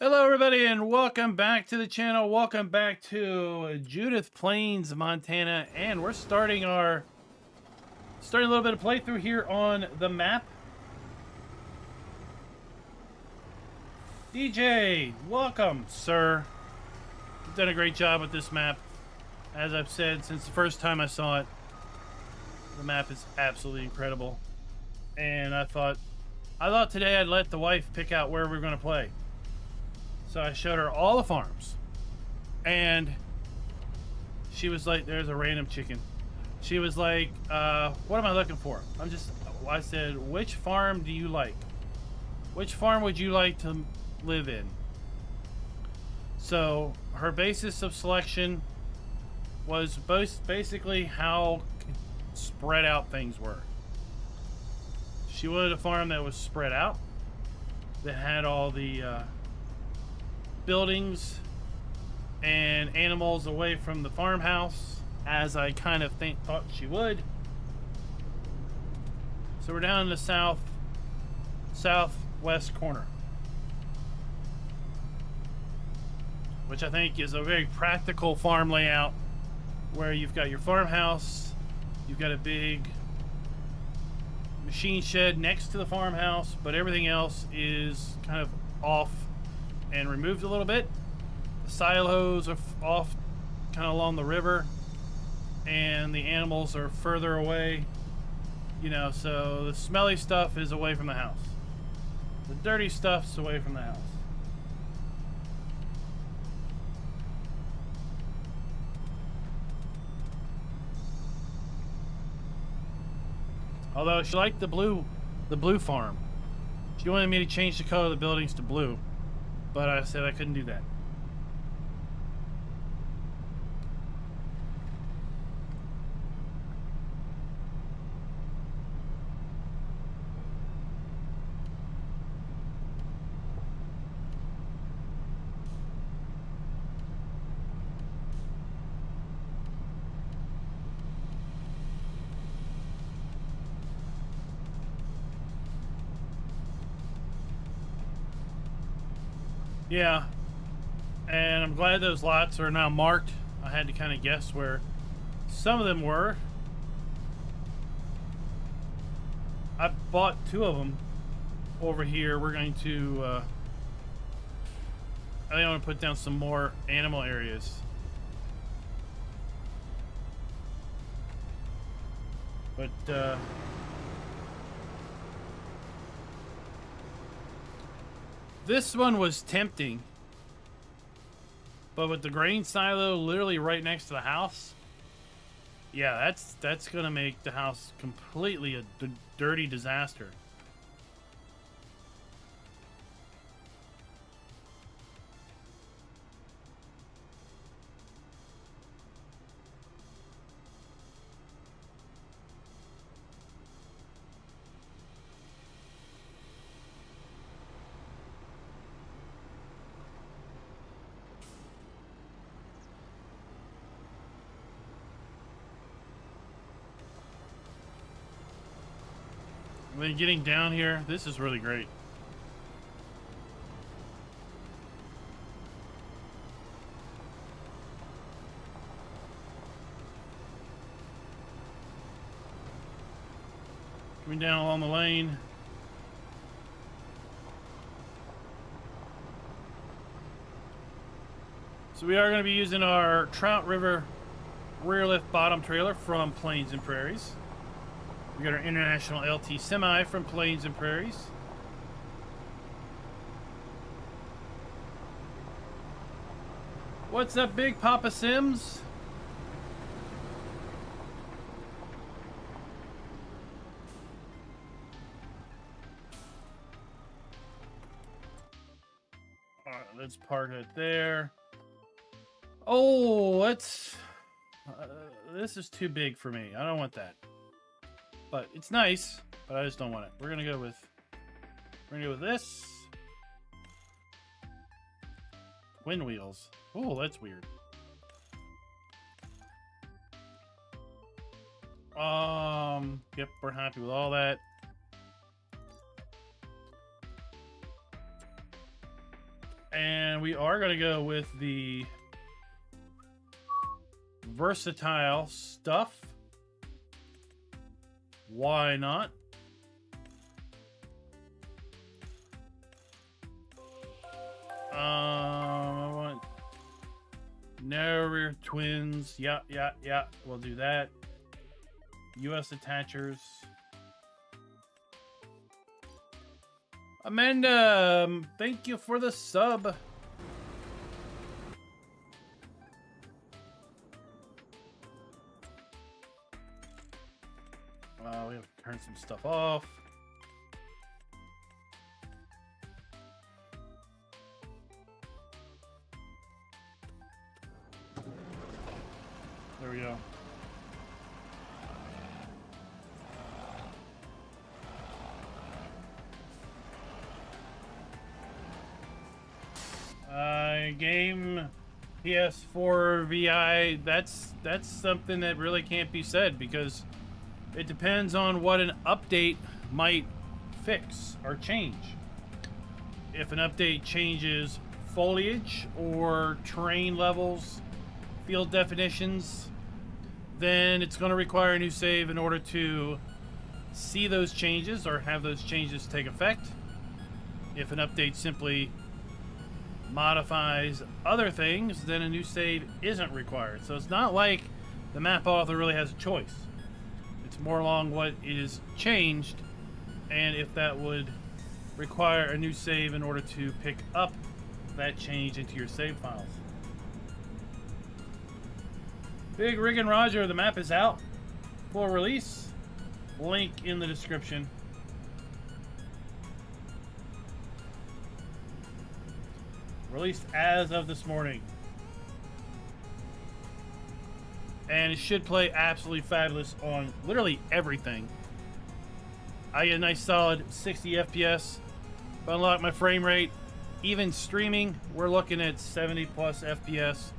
Hello, everybody, and welcome back to the channel. Welcome back to Judith Plains, Montana, and we're starting a little bit of playthrough here on the map. DJ, welcome, sir. You've done a great job with this map. As I've said since the first time I saw it, the map is absolutely incredible. And I thought today I'd let the wife pick out where we're going to play. So I showed her all the farms, and she was like, there's a random chicken. She was like, what am I looking for? I said, which farm do you like? Which farm would you like to live in? So her basis of selection was basically how spread out things were. She wanted a farm that was spread out, that had all the buildings and animals away from the farmhouse, as I kind of thought she would. So we're down in the southwest corner, which I think is a very practical farm layout, where you've got your farmhouse, you've got a big machine shed next to the farmhouse, but everything else is kind of off and removed a little bit. The silos are off kind of along the river, and the animals are further away, you know, so the smelly stuff is away from the house. The dirty stuff's away from the house. Although she liked the blue farm. She wanted me to change the color of the buildings to blue, but I said I couldn't do that. Yeah, and I'm glad those lots are now marked. I had to kind of guess where some of them were. I bought 2 of them over here. We're going to, I think I want to put down some more animal areas. But, this one was tempting, but with the grain silo literally right next to the house, yeah, that's gonna make the house completely a dirty disaster. And then getting down here, this is really great. Coming down along the lane. So we are going to be using our Trout River rear lift bottom trailer from Plains and Prairies. We got our International LT Semi from Plains and Prairies. What's up, Big Papa Sims? All right, let's park it there. Oh, this is too big for me. I don't want that. But it's nice, but I just don't want it. We're gonna go with this. Twin wheels. Oh, that's weird. Yep, we're happy with all that. And we are going to go with the versatile stuff. Why not? I want no rear twins. Yeah. We'll do that. US attachers. Amanda, thank you for the sub. We have to turn some stuff off. There we go. Game PS4 VI, that's something that really can't be said because it depends on what an update might fix or change. If an update changes foliage or terrain levels, field definitions, then it's going to require a new save in order to see those changes or have those changes take effect. If an update simply modifies other things, then a new save isn't required. So it's not like the map author really has a choice. It's more along what is changed and if that would require a new save in order to pick up that change into your save files. Big Rig and Roger, the map is out for release. Link in the description. Released as of this morning. And it should play absolutely fabulous on literally everything. I get a nice solid 60 FPS. If I unlock my frame rate, even streaming, we're looking at 70 plus FPS.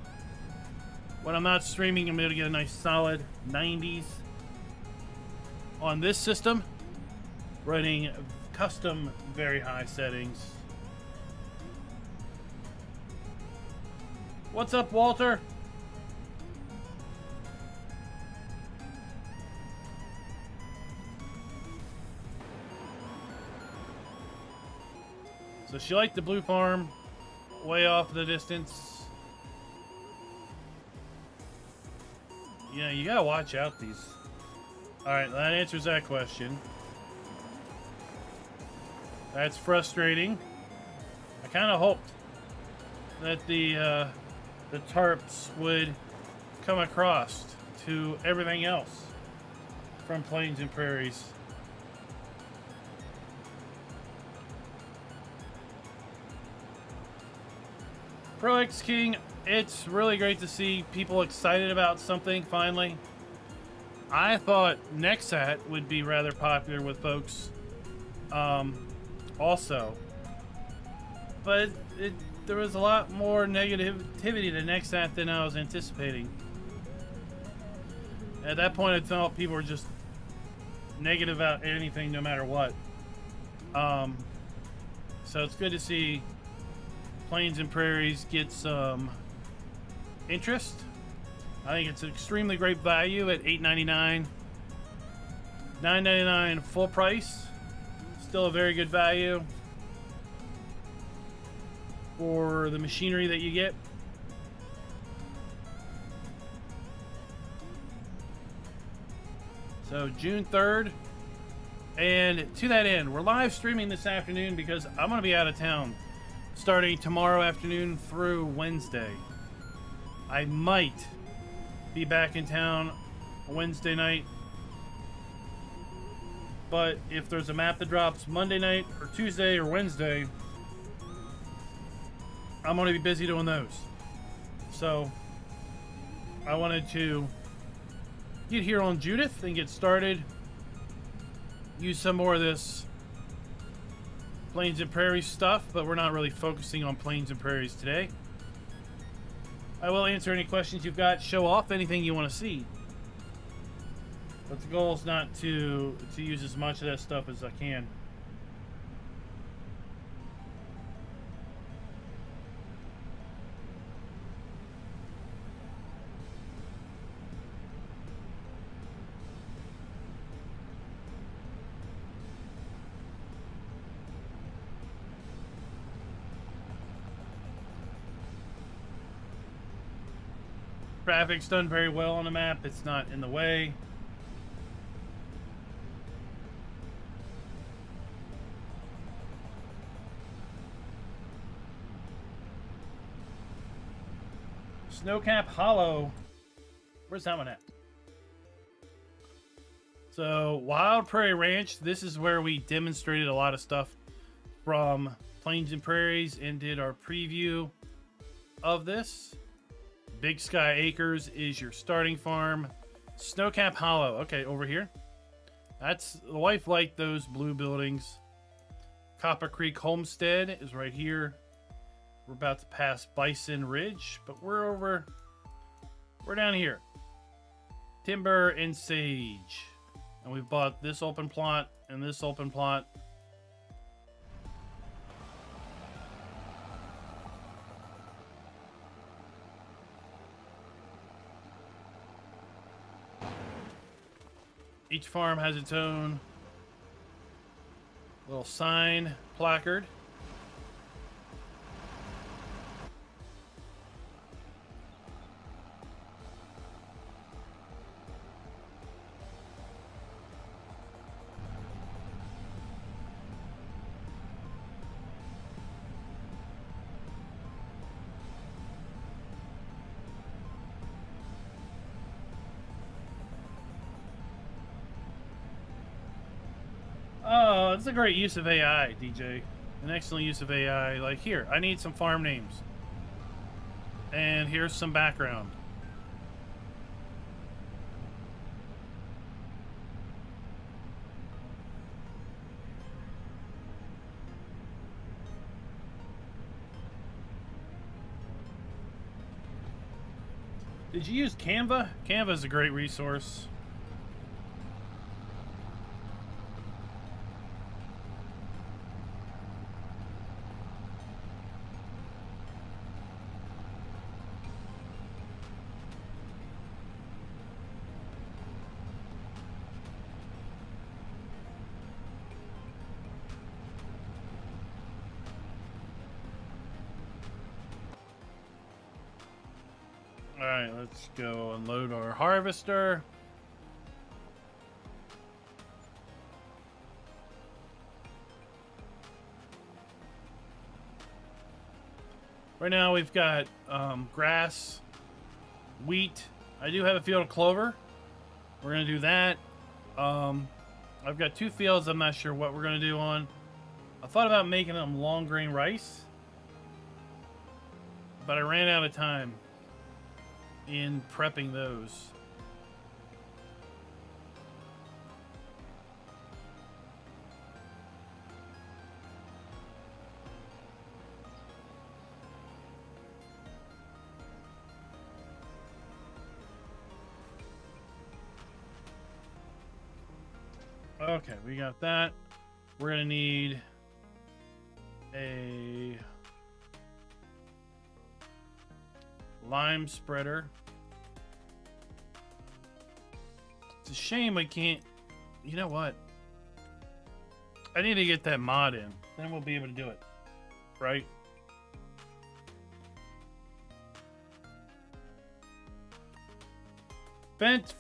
When I'm not streaming, I'm able to get a nice solid 90s. On this system, running custom very high settings. What's up, Walter? So she liked the blue farm, way off in the distance. Yeah, you gotta watch out these. Alright, that answers that question. That's frustrating. I kind of hoped that the tarps would come across to everything else from Plains and Prairies. Pro X King, it's really great to see people excited about something finally. I thought Nexat would be rather popular with folks also. But there was a lot more negativity to Nexat than I was anticipating. At that point, I felt people were just negative about anything, no matter what. So it's good to see Plains and Prairies get some interest. I think it's an extremely great value at $8.99. $9.99 full price. Still a very good value for the machinery that you get. So June 3rd. And to that end, we're live streaming this afternoon because I'm going to be out of town starting tomorrow afternoon through Wednesday. I might be back in town Wednesday night, but if there's a map that drops Monday night or Tuesday or Wednesday, I'm going to be busy doing those. So I wanted to get here on Judith and get started, use some more of this Plains and Prairies stuff, but we're not really focusing on Plains and Prairies today. I will answer any questions you've got, show off anything you want to see. But the goal is not to use as much of that stuff as I can. Traffic's done very well on the map. It's not in the way. Snowcap Hollow. Where's that one at? So, Wild Prairie Ranch. This is where we demonstrated a lot of stuff from Plains and Prairies and did our preview of this. Big Sky Acres is your starting farm. Snowcap Hollow. Okay, over here. That's the wife liked those blue buildings. Copper Creek Homestead is right here. We're about to pass Bison Ridge, but we're down here. Timber and Sage. And we've bought this open plot and this open plot. Each farm has its own little sign placard. Oh, it's a great use of AI, DJ. An excellent use of AI. Like, here, I need some farm names. And here's some background. Did you use Canva? Canva is a great resource. Alright, let's go unload our harvester. Right now we've got grass, wheat. I do have a field of clover. We're going to do that. I've got 2 fields I'm not sure what we're going to do on. I thought about making them long grain rice, but I ran out of time in prepping those. Okay, we got that. We're gonna need a lime spreader. It's a shame we can't. You know what? I need to get that mod in. Then we'll be able to do it. Right? Fent.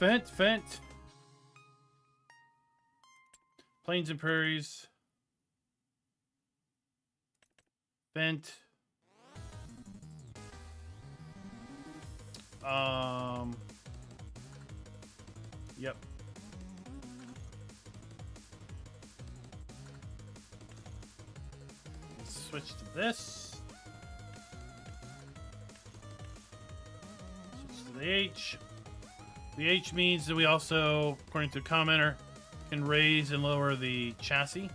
Plains and Prairies. Fent. Yep. Let's switch to this. Switch to the H. The H means that we also, according to a commenter, can raise and lower the chassis.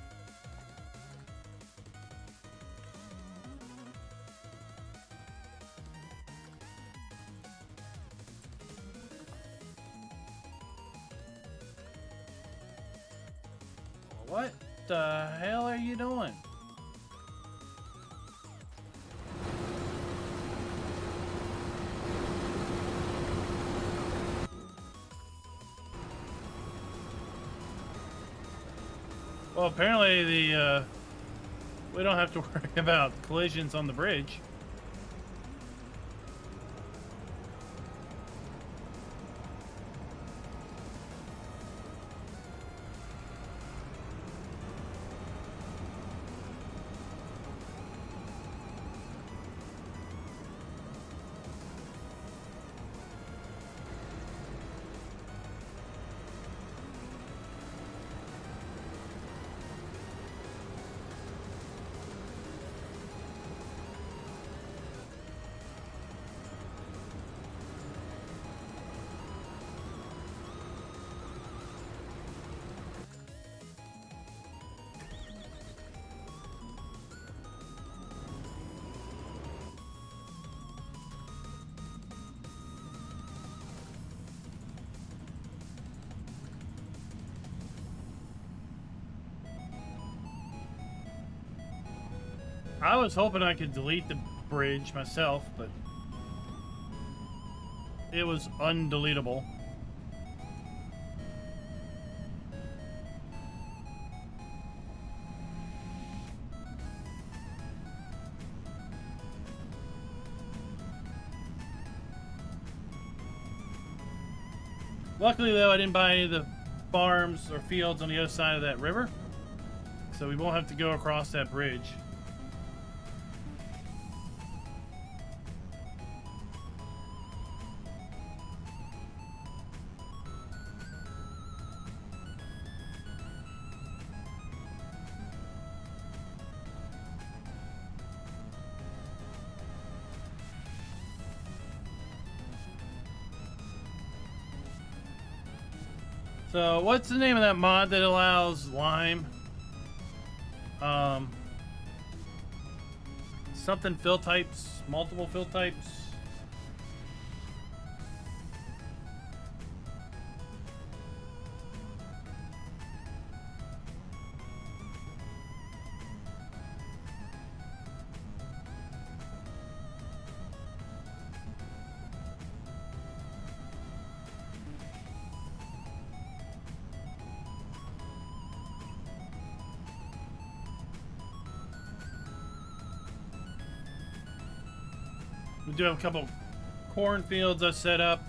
What the hell are you doing? Well, apparently we don't have to worry about collisions on the bridge. I was hoping I could delete the bridge myself, but it was undeletable. Luckily, though, I didn't buy any of the farms or fields on the other side of that river, so we won't have to go across that bridge. So, what's the name of that mod that allows lime? Something fill types, multiple fill types. We do have a couple cornfields I set up.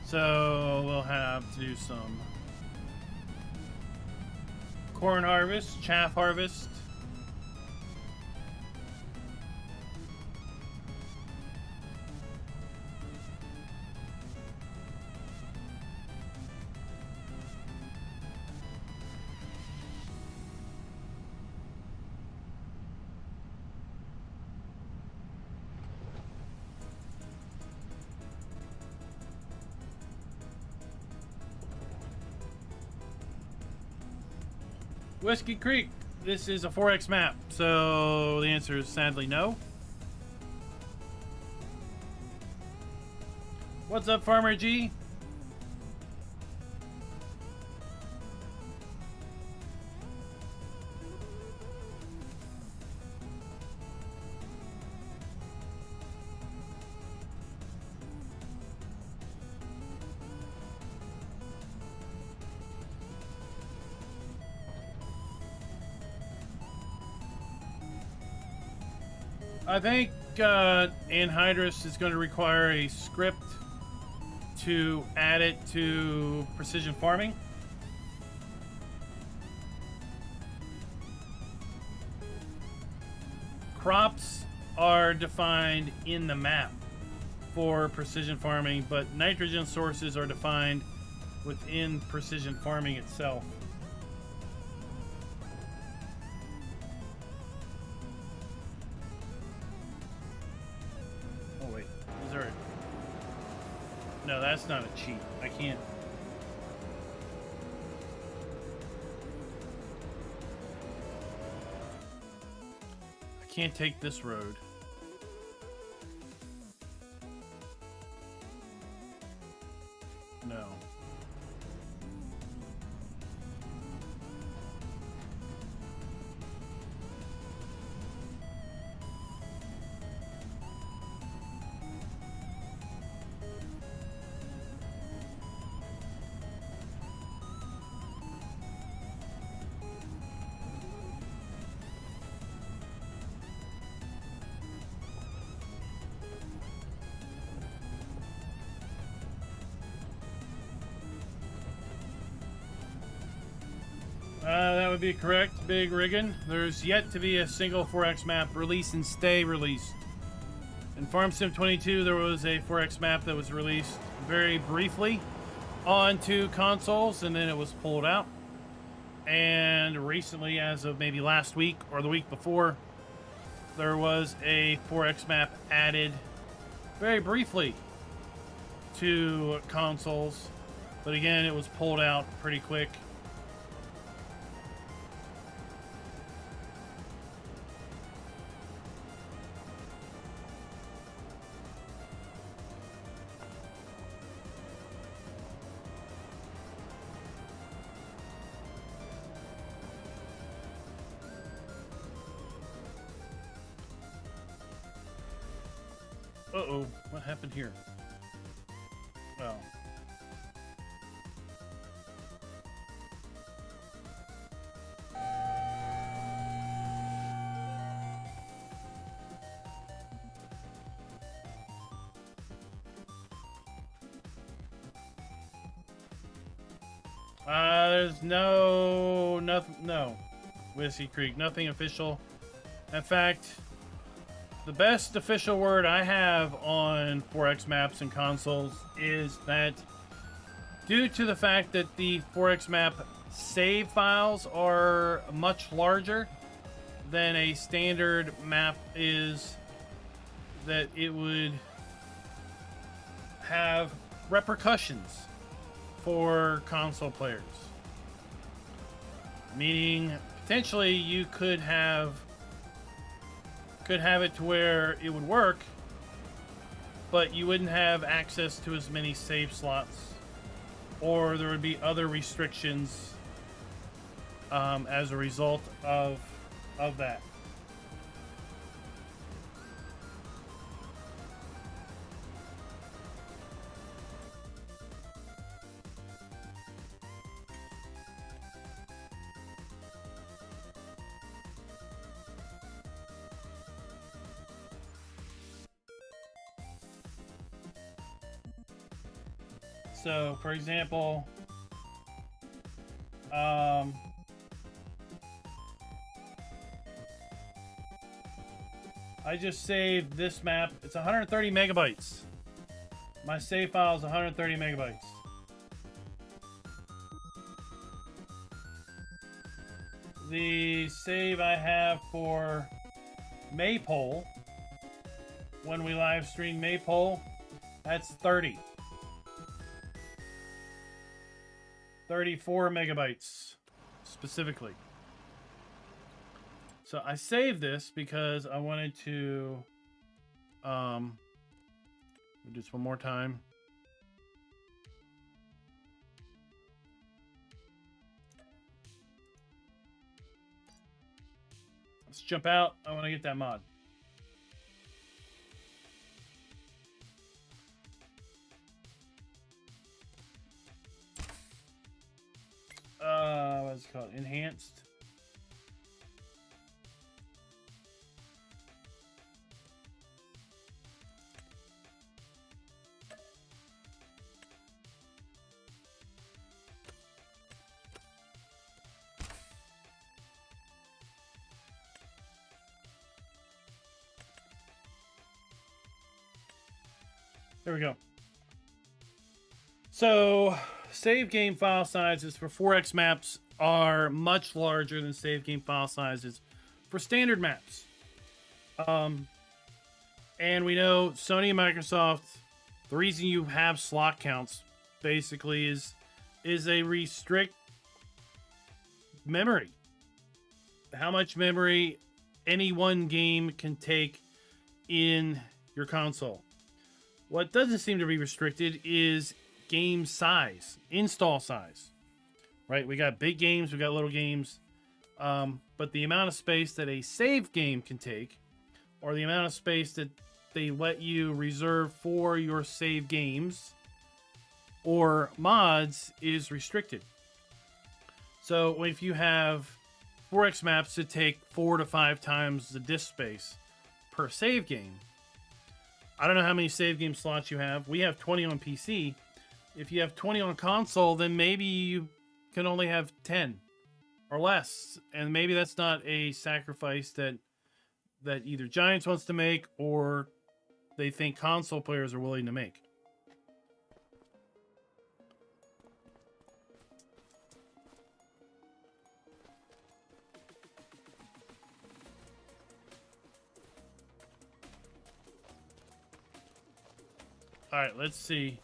So we'll have to do some corn harvest, chaff harvest. Whiskey Creek, this is a 4X map, so the answer is sadly no. What's up, Farmer G? I think Anhydrous is going to require a script to add it to precision farming. Crops are defined in the map for precision farming, but nitrogen sources are defined within precision farming itself. No, that's not a cheat. I can't. I can't take this road. No. That would be correct, Big Riggin. There's yet to be a single 4X map released and stay released. In Farm Sim 22, there was a 4X map that was released very briefly onto consoles, and then it was pulled out. And recently, as of maybe last week or the week before, there was a 4X map added very briefly to consoles. But again, it was pulled out pretty quick. Uh-oh, what happened here? Well. There's no Whiskey Creek, nothing official. In fact, the best official word I have on 4X maps and consoles is that due to the fact that the 4X map save files are much larger than a standard map is, that it would have repercussions for console players. Meaning, potentially you could have it to where it would work, but you wouldn't have access to as many save slots, or there would be other restrictions as a result of that. So, for example, I just saved this map. It's 130 megabytes. My save file is 130 megabytes. The save I have for Maypole, when we live stream Maypole, that's 34 megabytes specifically. So I saved this because I wanted to do this one more time. Let's jump out. I want to get that mod. What's it called? Enhanced. There we go. So, save game file sizes for 4X maps are much larger than save game file sizes for standard maps. And we know Sony and Microsoft, the reason you have slot counts basically is they restrict memory. How much memory any one game can take in your console. What doesn't seem to be restricted is game size, install size, right? We got big games, we got little games, but the amount of space that a save game can take, or the amount of space that they let you reserve for your save games or mods is restricted. So if you have 4X maps that take 4 to 5 times the disk space per save game, I don't know how many save game slots you have. We have 20 on PC. If you have 20 on console, then maybe you can only have 10 or less. And maybe that's not a sacrifice that either Giants wants to make or they think console players are willing to make. All right, let's see.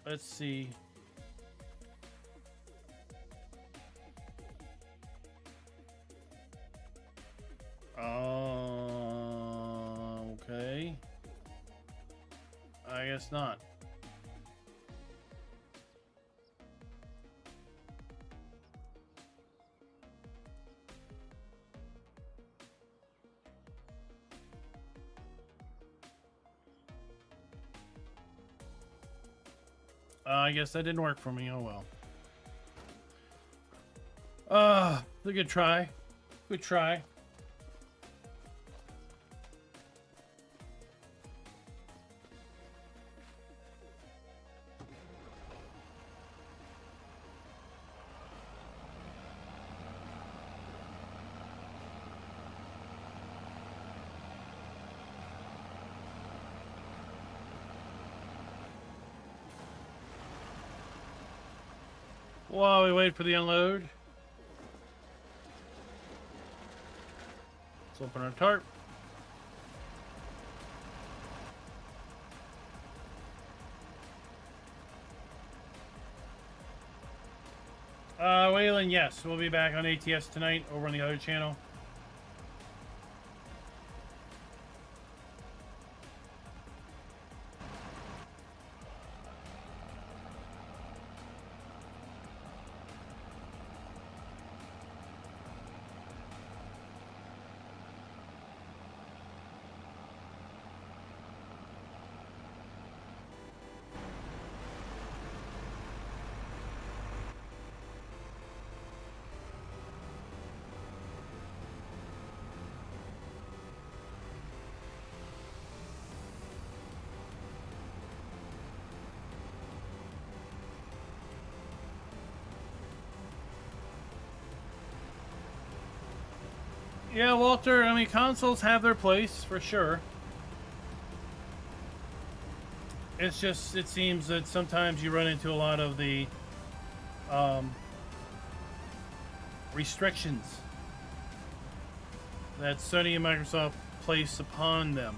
Let's see. Okay. I guess not. I guess that didn't work for me. Oh well. A good try. Good try. While we wait for the unload, let's open our tarp. Waylon, yes, we'll be back on ATS tonight over on the other channel. Yeah, Walter, I mean, consoles have their place, for sure. It's just, it seems that sometimes you run into a lot of the restrictions that Sony and Microsoft place upon them.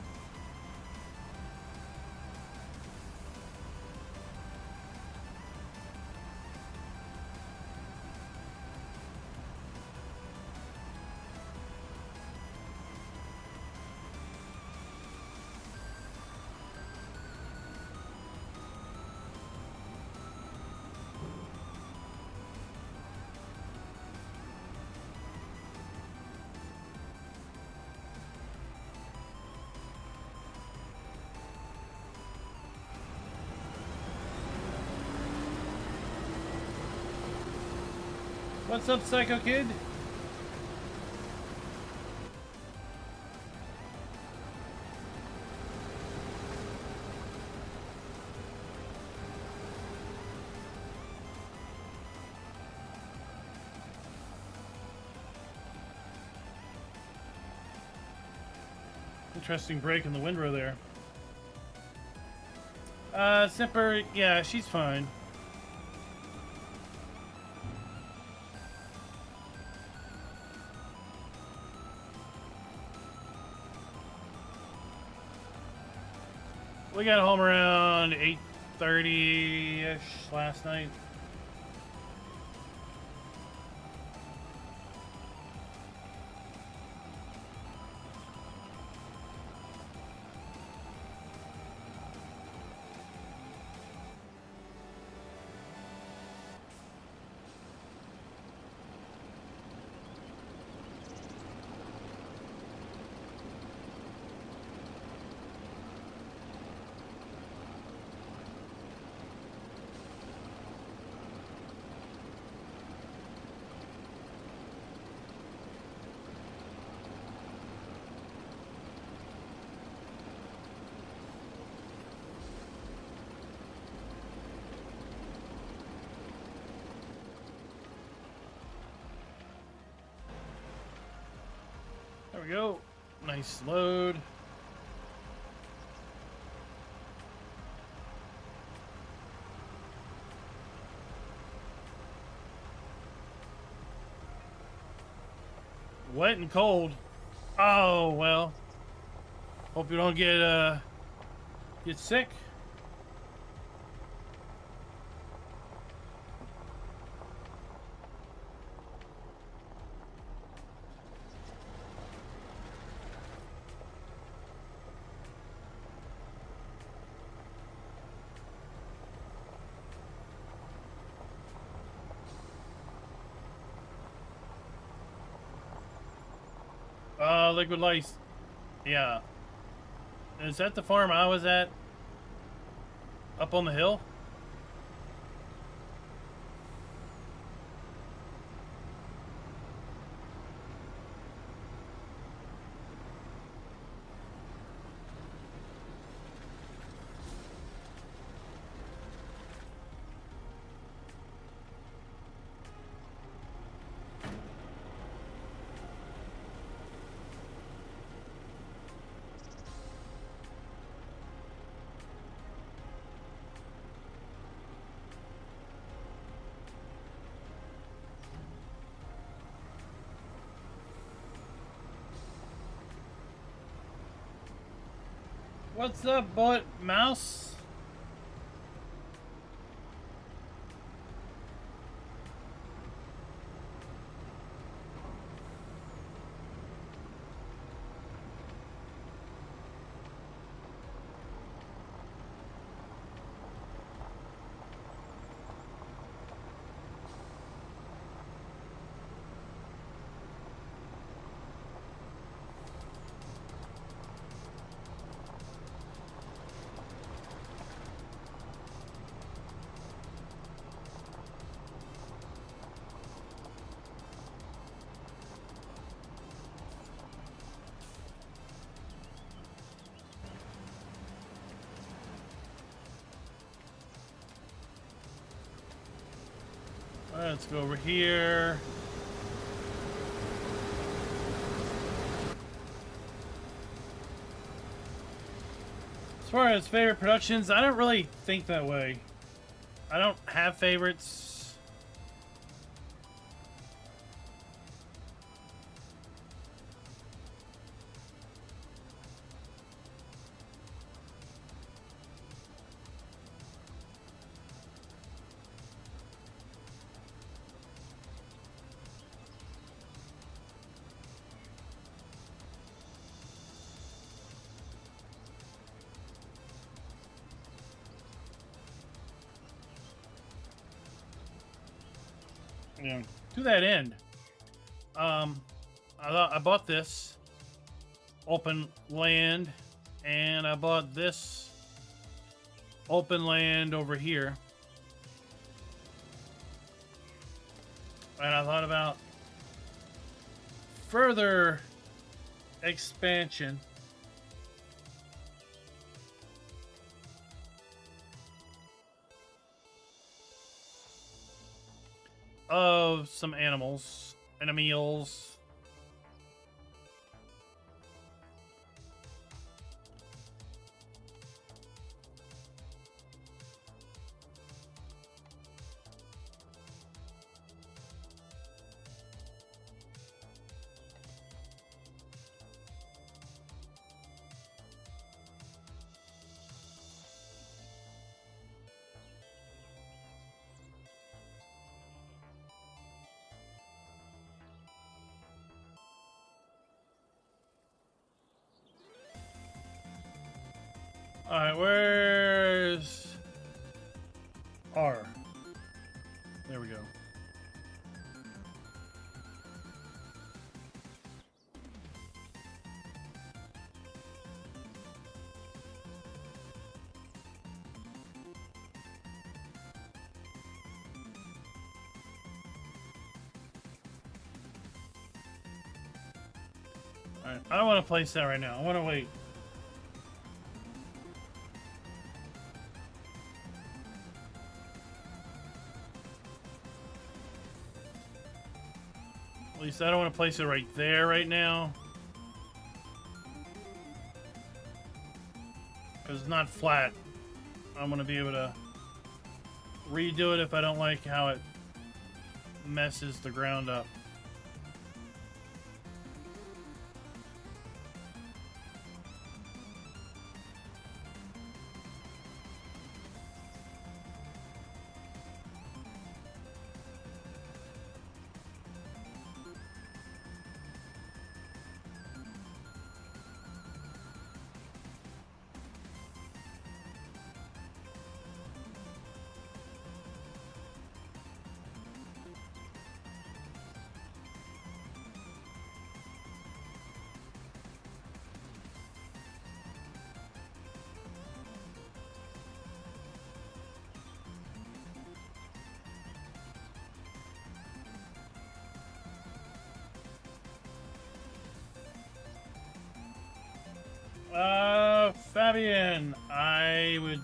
What's up, Psycho Kid? Interesting break in the windrow there. Simper, yeah, she's fine. We got home around 8:30-ish last night. There we go. Nice load. Wet and cold. Oh, well. Hope you don't get sick. Liquid lice. Yeah. Is that the farm I was at? Up on the hill? What's up, Bullet Mouse? Let's go over here. As far as favorite productions, I don't really think that way. I don't have favorites. You know, to that end, I bought this open land, and I bought this open land over here, and I thought about further expansion of some animals, animals. All right, where's R? There we go. All right, I don't want to place that right now. I want to wait. At least I don't want to place it right there right now, because it's not flat. I'm going to be able to redo it if I don't like how it messes the ground up. Fabian, I would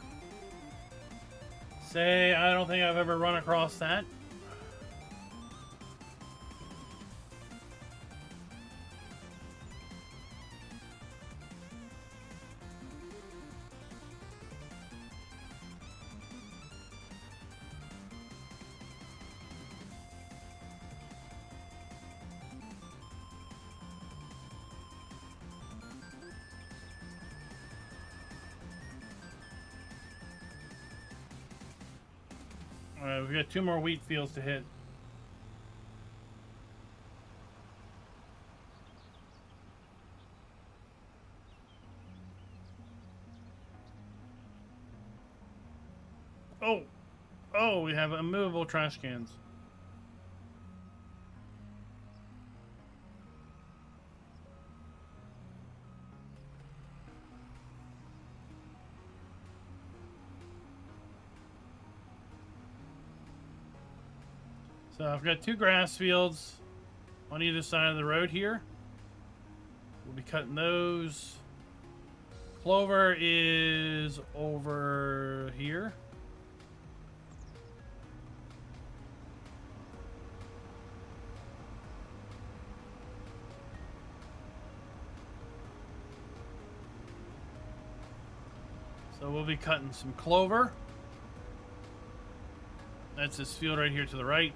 say I don't think I've ever run across that. Alright, we got 2 more wheat fields to hit. Oh! Oh, we have immovable trash cans. So I've got 2 grass fields on either side of the road here. We'll be cutting those. Clover is over here. So we'll be cutting some clover. That's this field right here to the right.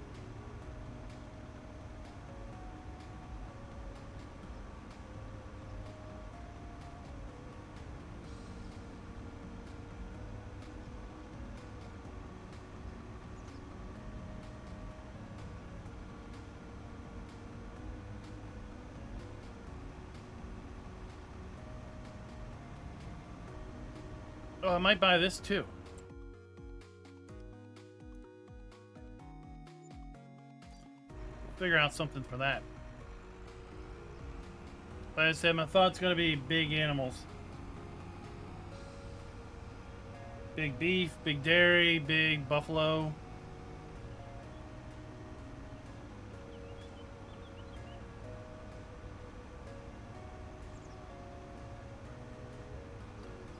Oh, I might buy this too. Figure out something for that. Like I said, my thought's gonna be big animals. Big beef, big dairy, big buffalo.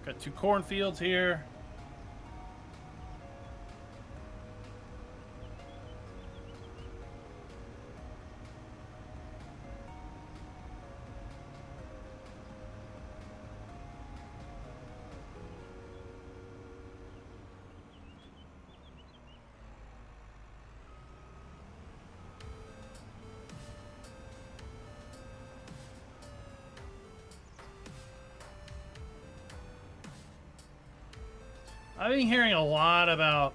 Got 2 cornfields here. I've been hearing a lot about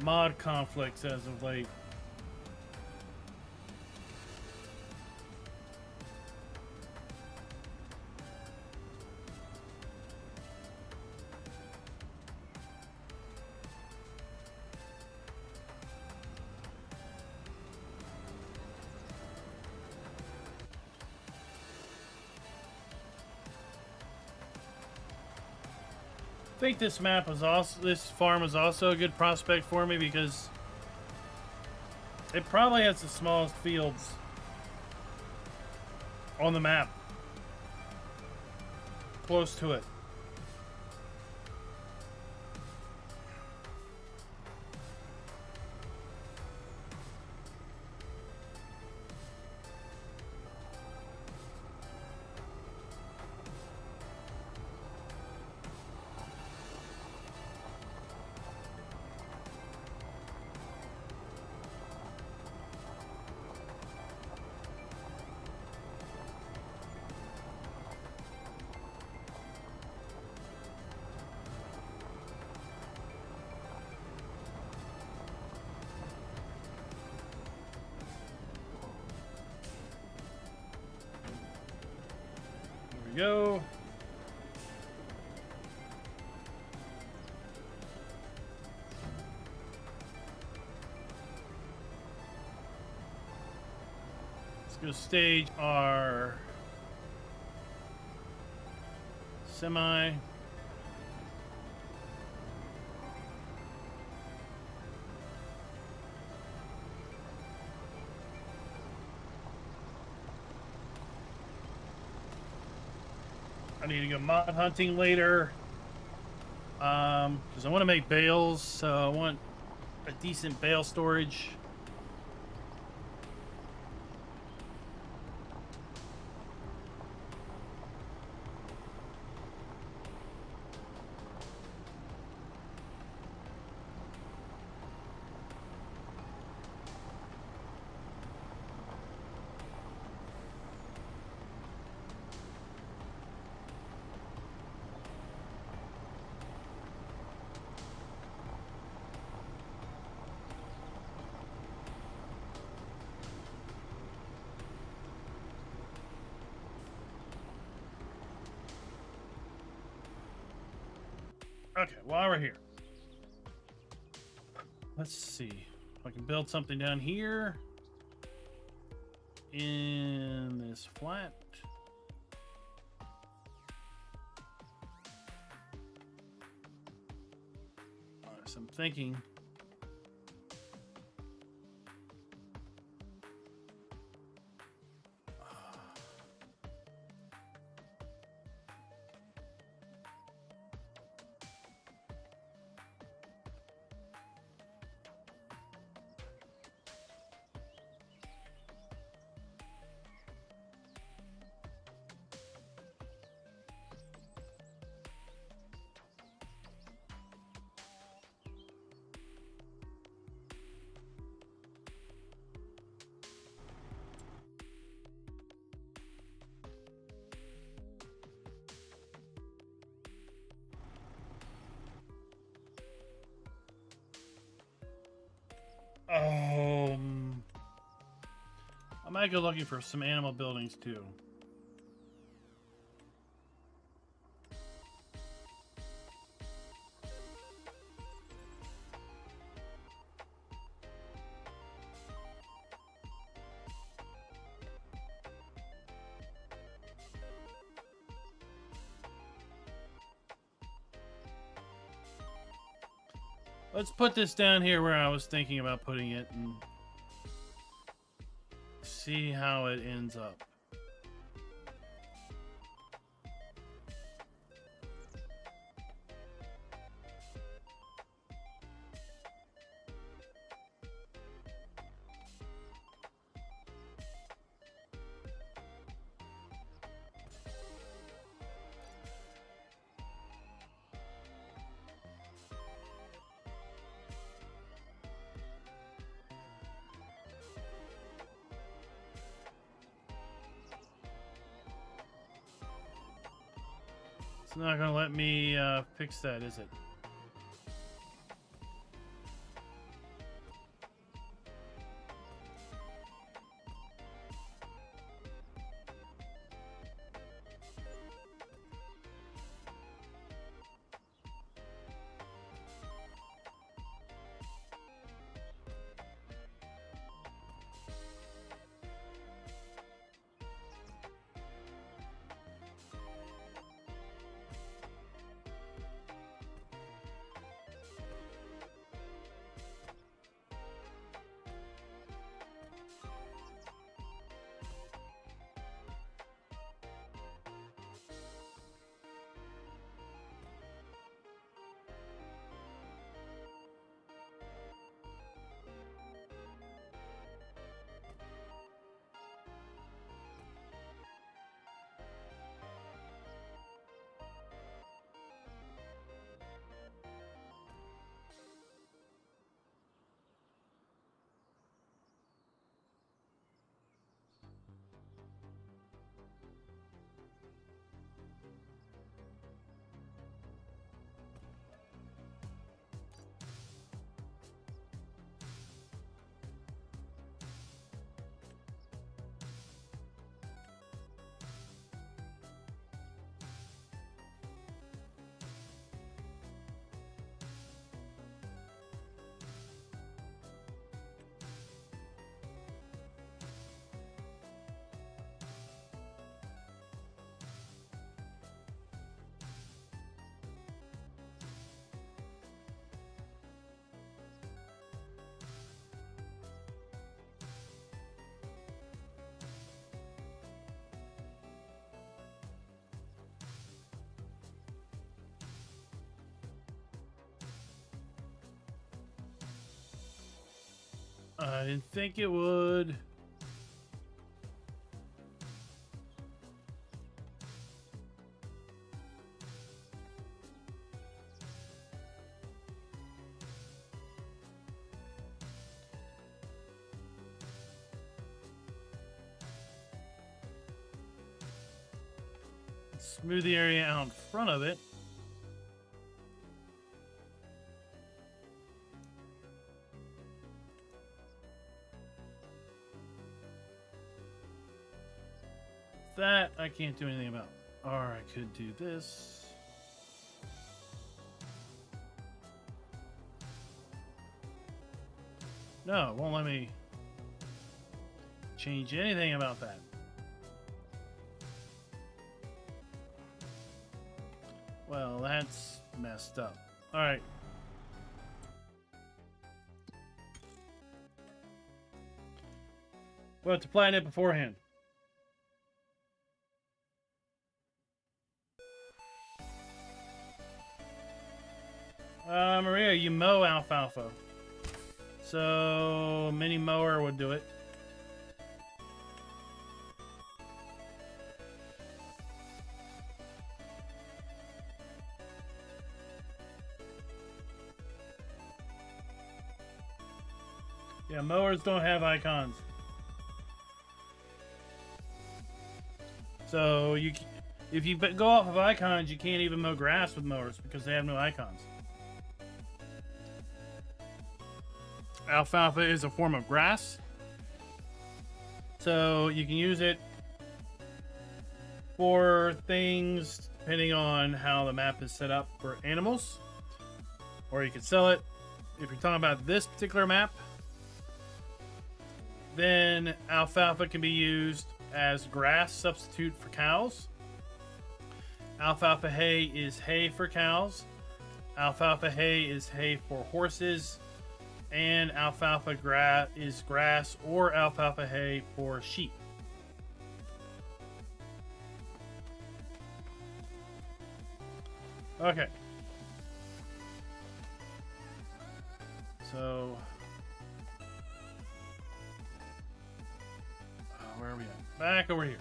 mod conflicts as of late. I think this map was also, this farm was also a good prospect for me because it probably has the smallest fields on the map, close to it. Go. Let's go stage our semi. I need to go mod hunting later, because I want to make bales, so I want a decent bale storage. Okay, while we're here, let's see if I can build something down here in this flat. So I'm thinking. I might go looking for some animal buildings too. Let's put this down here where I was thinking about putting it and see how it ends up. It's not gonna let me fix that, is it? I didn't think it would. Smooth the area out in front of it. That I can't do anything about. Or I could do this. No, it won't let me change anything about that. Well, that's messed up. All right. We'll have to plan it beforehand. Maria, you mow alfalfa. So, mini mower would do it. Yeah, mowers don't have icons. So, if you go off of icons, you can't even mow grass with mowers because they have no icons. Alfalfa is a form of grass, so you can use it for things depending on how the map is set up for animals, or you can sell it. If you're talking about this particular map, then alfalfa can be used as grass substitute for cows. Alfalfa hay is hay for cows. Alfalfa hay is hay for horses. And alfalfa is grass or alfalfa hay for sheep. Okay. So, where are we at? Back over here.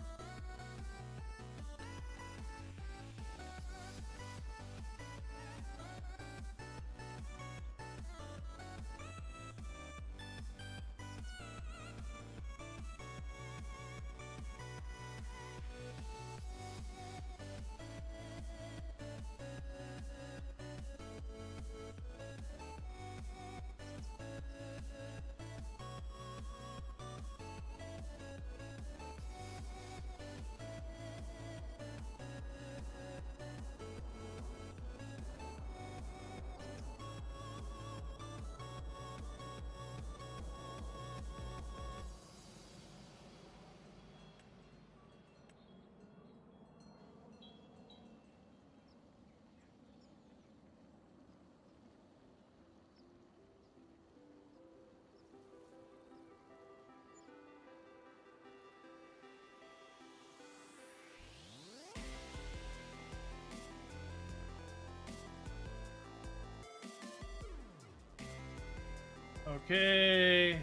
Okay.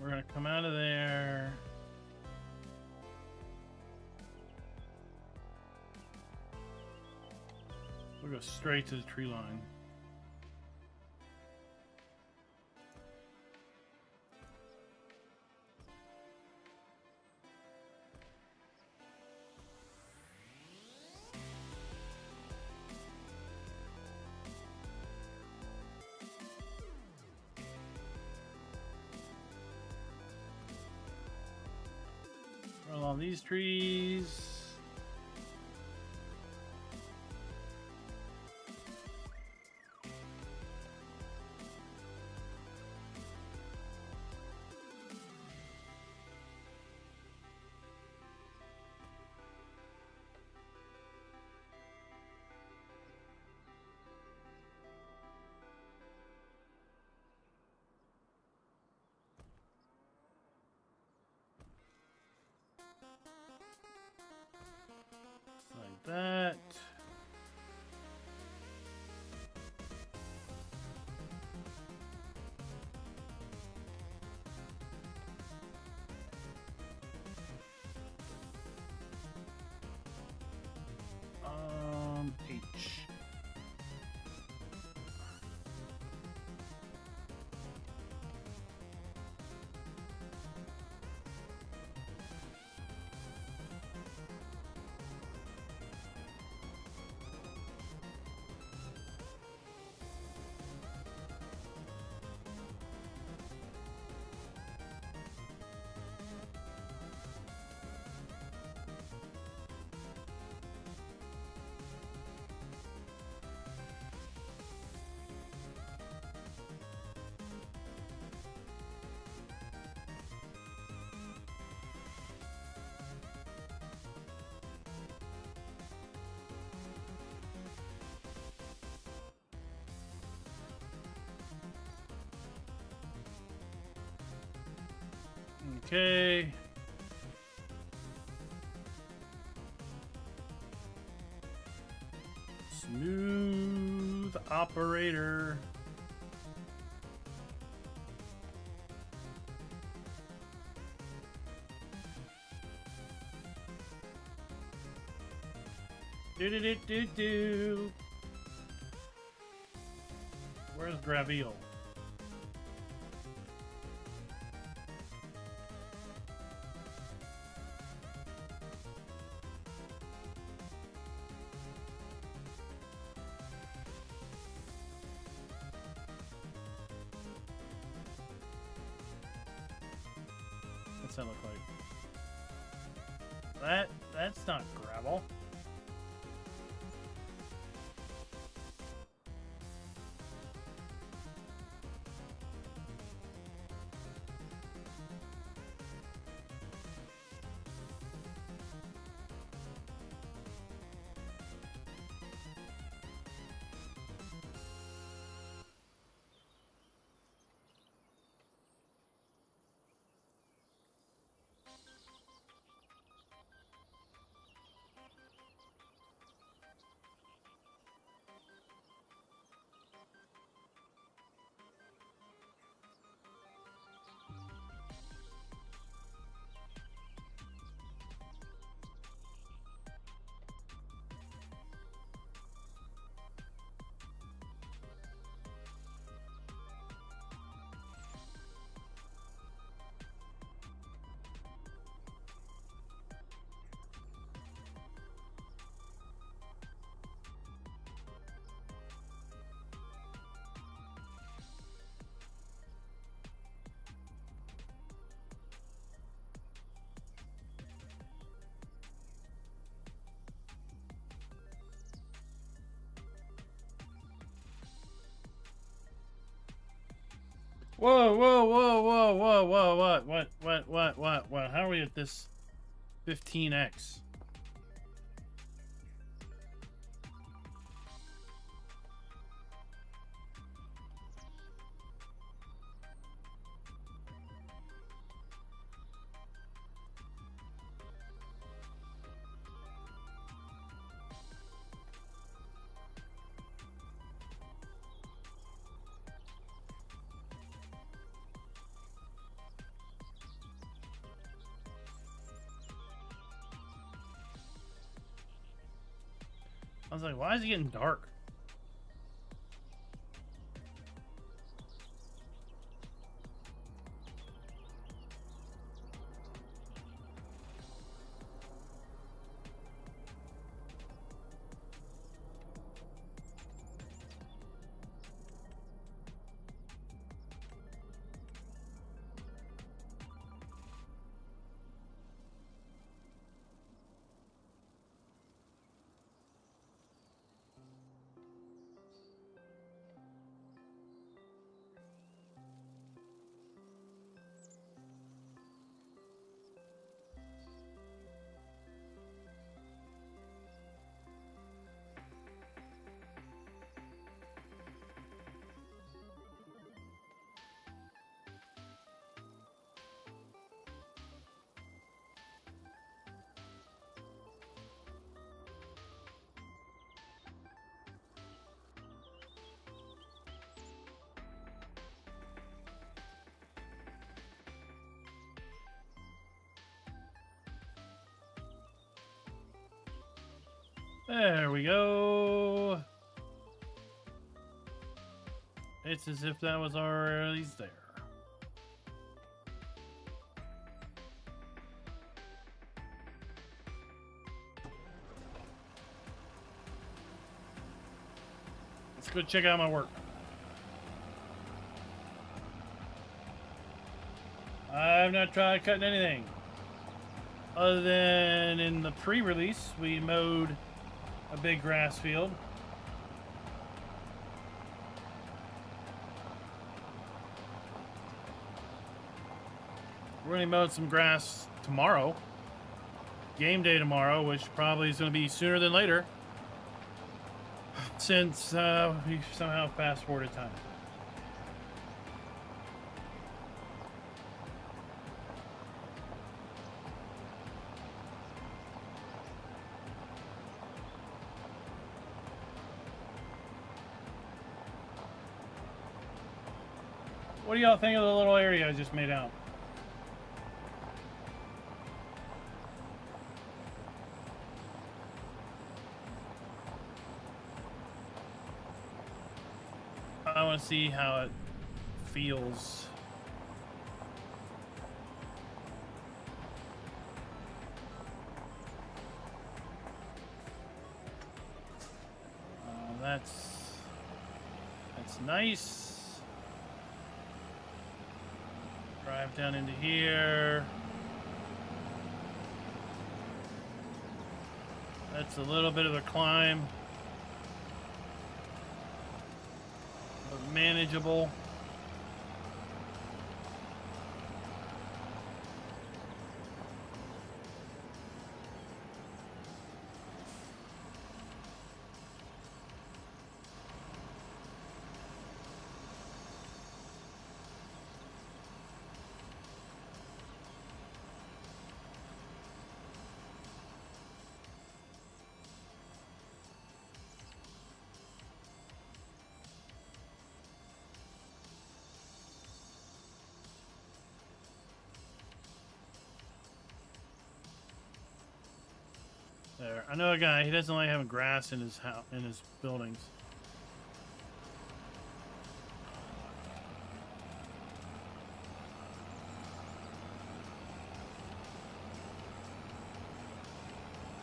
We're gonna come out of there. We'll go straight to the tree line. Along these trees. Okay. Smooth operator. Do. Where's Gravel? What's that look like? That's not gravel. Whoa, whoa, whoa, whoa, whoa, whoa, what? How are we at this 15x? I was like, why is it getting dark? There we go. It's as if that was already there. Let's go check out my work. I've not tried cutting anything. Other than in the pre-release, we mowed a big grass field. We're going to mow some grass tomorrow. Game day tomorrow, which probably is going to be sooner than later. Since we somehow fast-forwarded time. What do y'all think of the little area I just made out? I want to see how it feels. That's nice. Drive down into here. That's a little bit of a climb, but manageable. There. I know a guy, he doesn't like having grass in his house, in his buildings.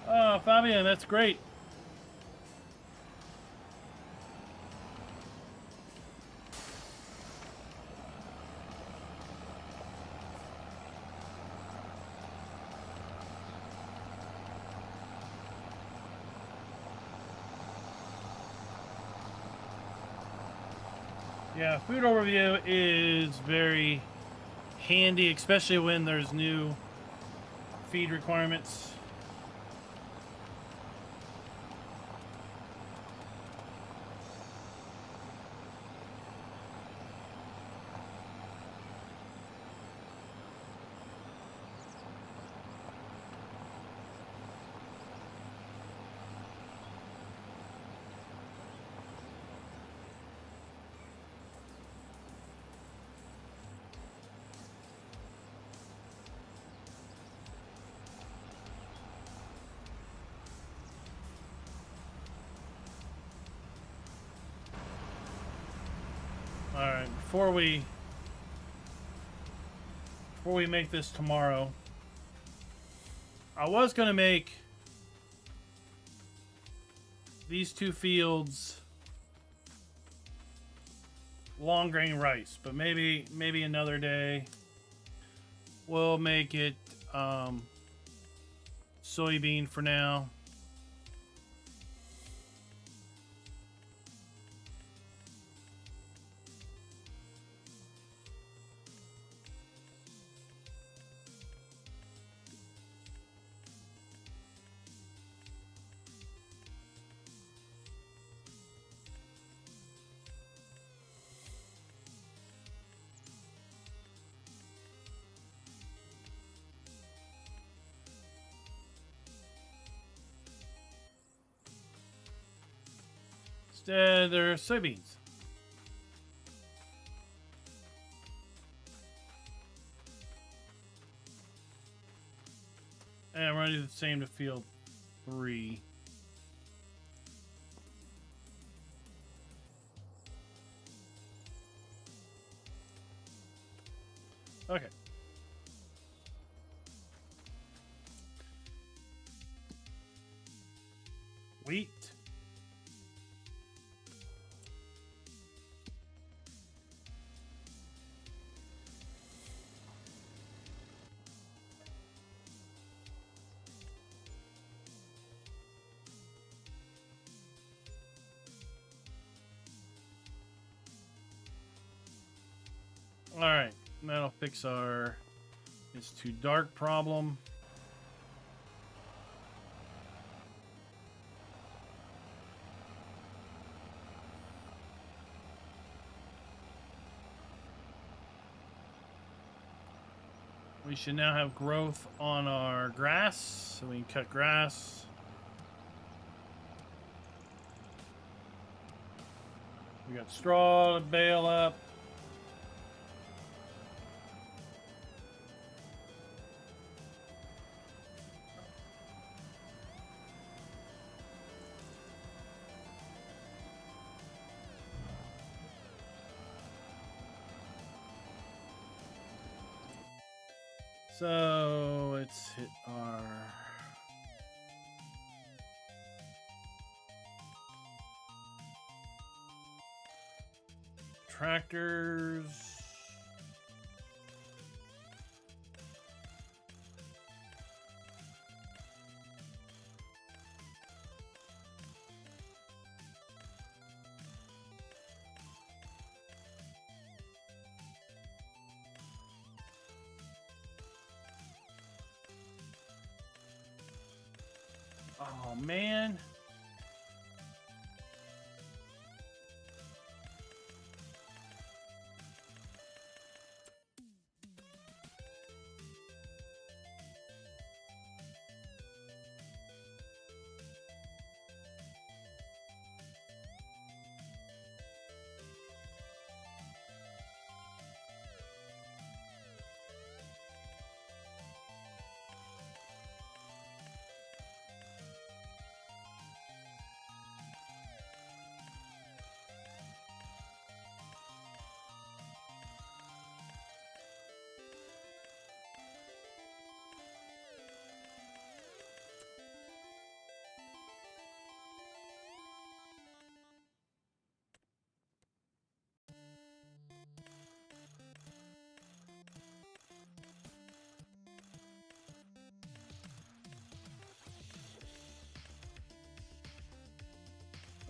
Oh, Fabian, that's great. Yeah, food overview is very handy, especially when there's new feed requirements. Alright, before we make this tomorrow, I was gonna make these two fields long grain rice, but maybe another day we'll make it soybean for now. Instead, they're soybeans. And I'm going to do the same to field 3. Okay. Wheat. Alright, that'll fix our it's too dark problem. We should now have growth on our grass, so we can cut grass. We got straw to bale up. So let's hit our tractors. Oh, man.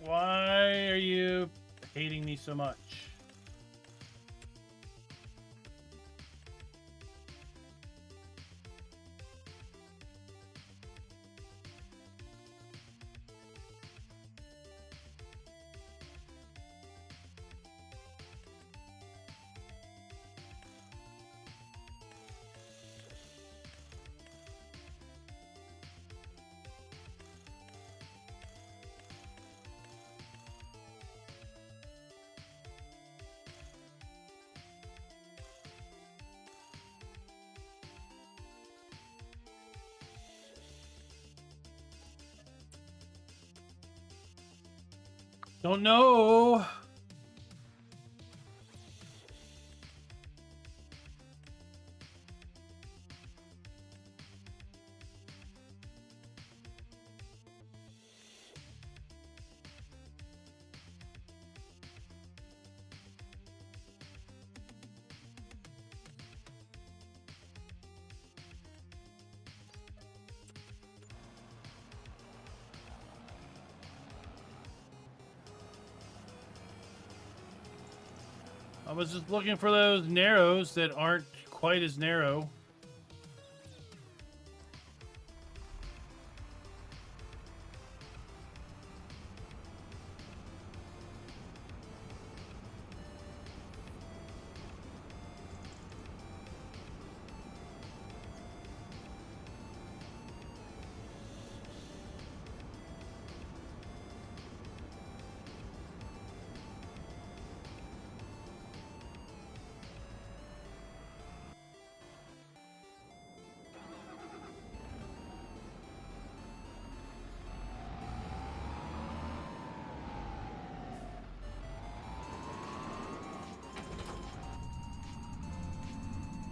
Why are you hating me so much? Don't know. I was just looking for those narrows that aren't quite as narrow.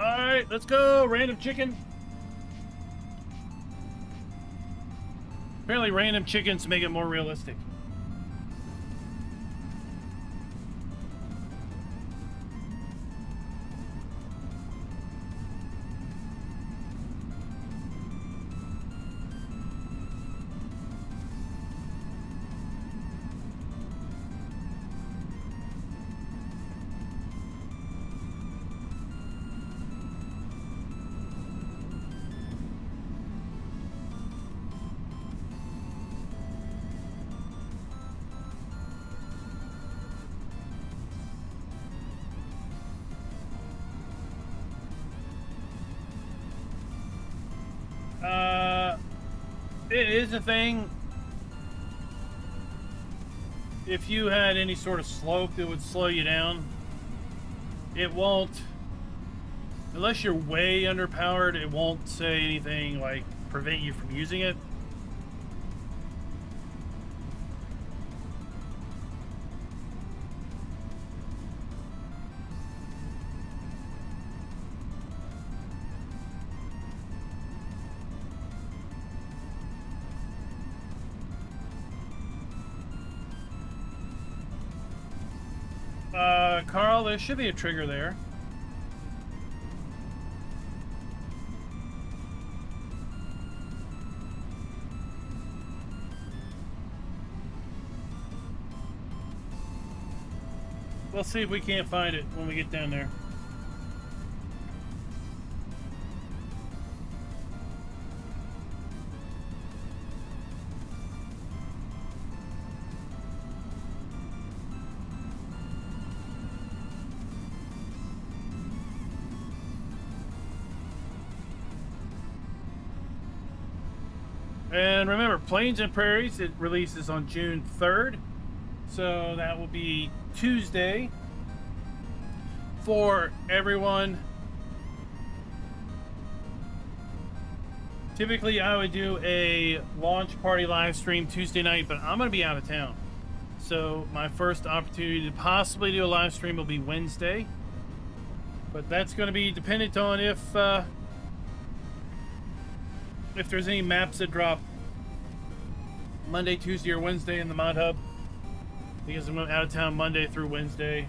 Alright, let's go, random chicken. Apparently random chickens make it more realistic. It is a thing. If you had any sort of slope, it would slow you down. It won't, unless you're way underpowered, it won't say anything like prevent you from using it. Carl, there should be a trigger there. We'll see if we can't find it when we get down there. And remember, Plains and Prairies, it releases on June 3rd. So that will be Tuesday for everyone. Typically, I would do a launch party live stream Tuesday night, but I'm going to be out of town. So my first opportunity to possibly do a live stream will be Wednesday. But that's going to be dependent on if there's any maps that drop Monday, Tuesday, or Wednesday in the Mod Hub, because I'm out of town Monday through Wednesday.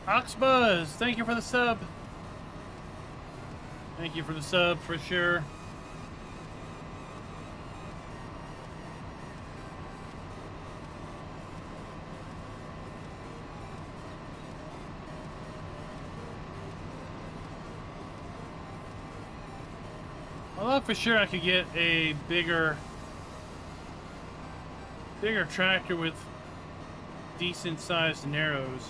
Oxbuzz, thank you for the sub. Thank you for the sub for sure. I thought for sure I could get a bigger tractor with decent sized narrows.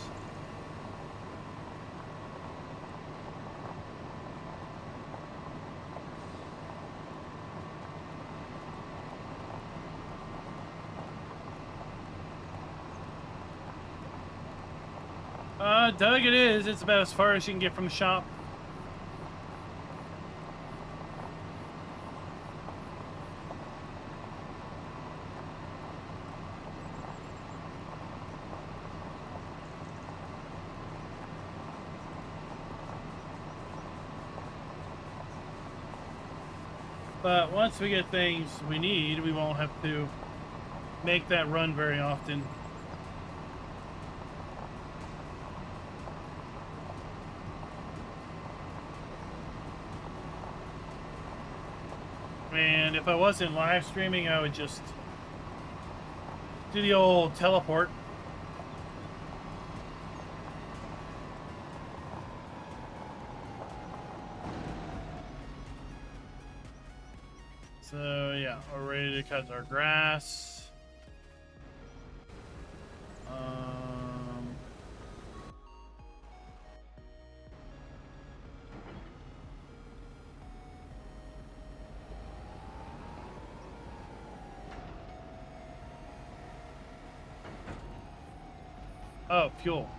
Doug, it is. It's about as far as you can get from the shop. But once we get things we need, we won't have to make that run very often. And if I wasn't live streaming, I would just do the old teleport. So yeah, we're ready to cut our grass. Oh, fuel.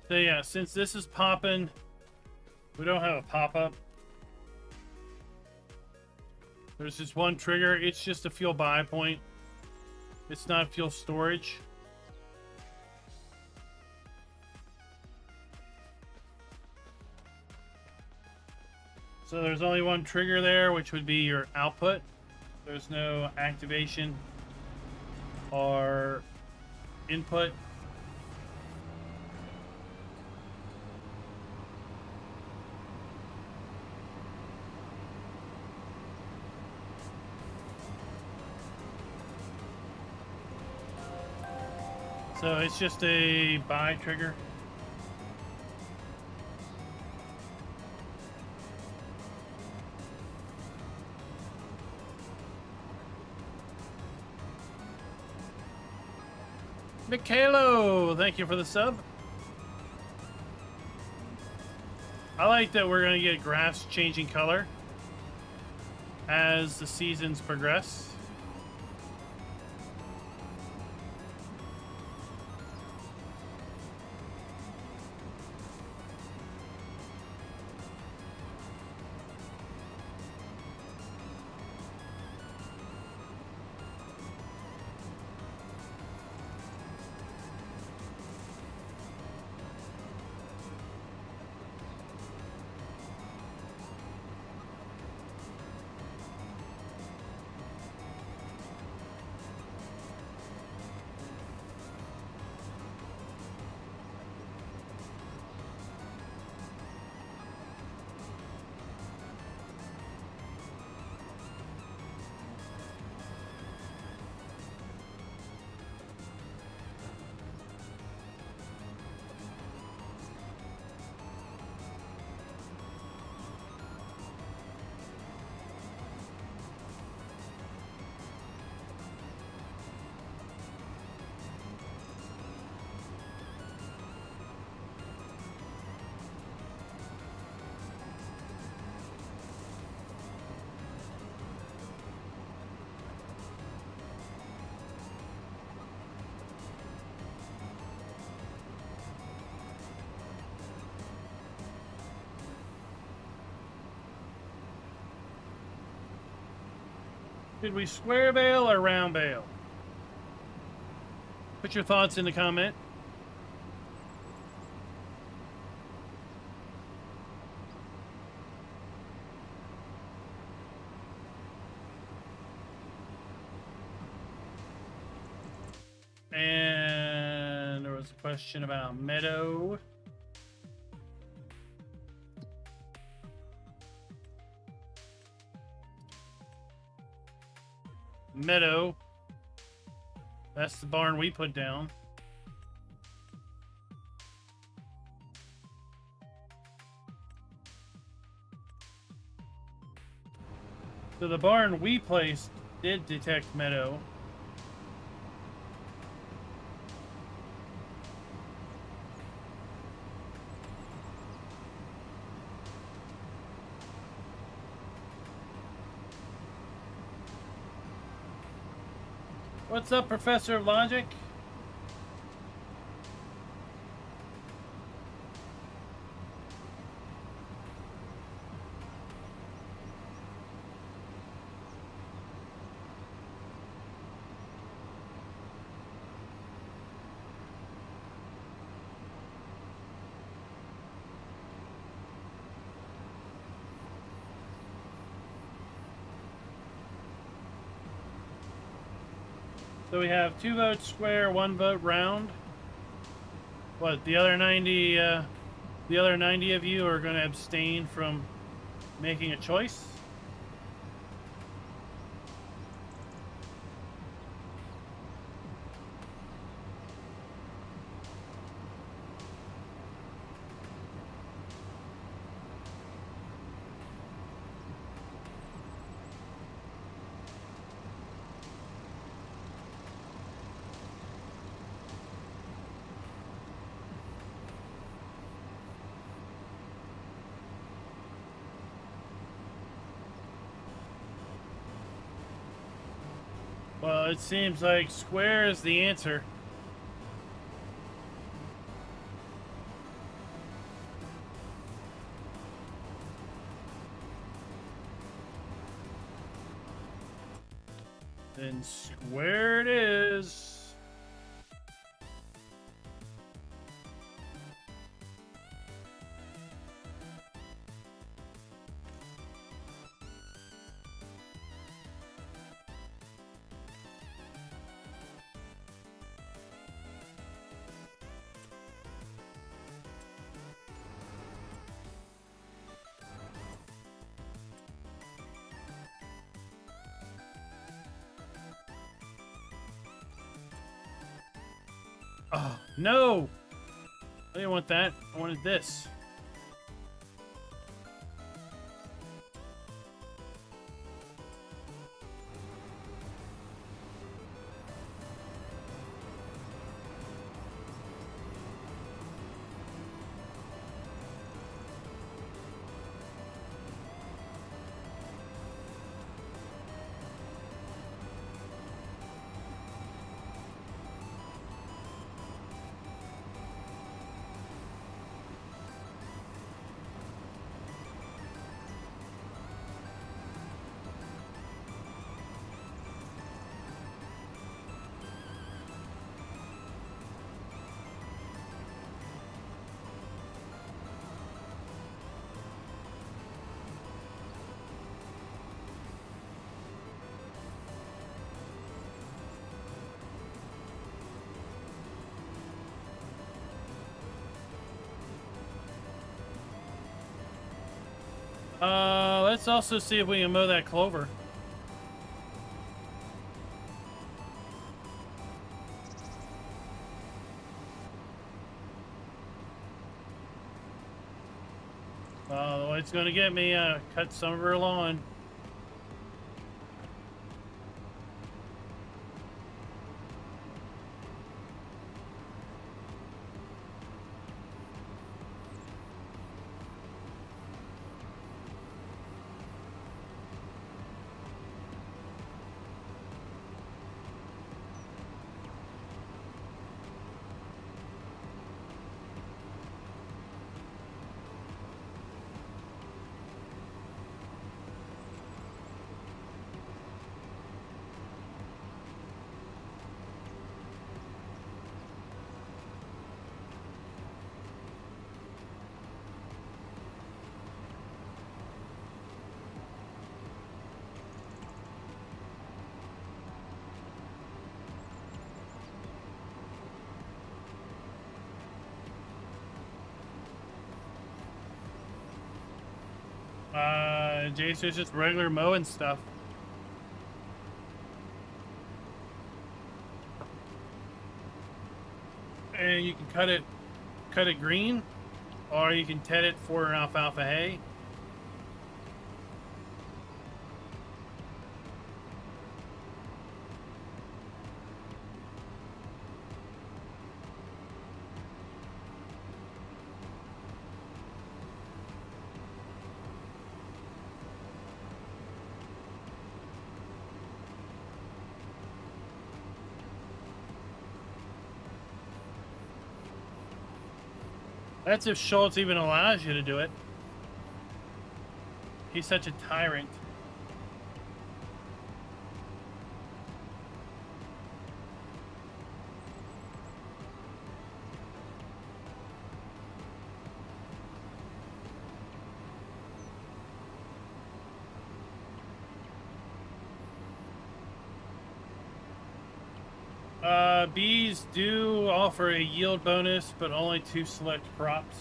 So yeah, since this is popping, we don't have a pop-up. There's just one trigger. It's just a fuel buy point. It's not fuel storage. So there's only one trigger there, which would be your output. There's no activation or input. So it's just a buy trigger. Michaelo, thank you for the sub. I like that we're going to get grass changing color as the seasons progress. Did we square bale or round bale? Put your thoughts in the comment. And there was a question about meadow. Meadow. That's the barn we put down. So the barn we placed did detect meadow. What's up, Professor of Logic? So we have 2 votes square, 1 vote round. What, the other 90 of you are going to abstain from making a choice? Well, it seems like square is the answer. Then square it is. Oh, no! I didn't want that. I wanted this. Let's also see if we can mow that clover. Oh, the way it's gonna get me, cut some of her lawn. Jason's just regular mowing stuff. And you can cut it green, or you can ted it for alfalfa hay. That's if Schultz even allows you to do it. He's such a tyrant. Bees do offer a yield bonus, but only to select crops.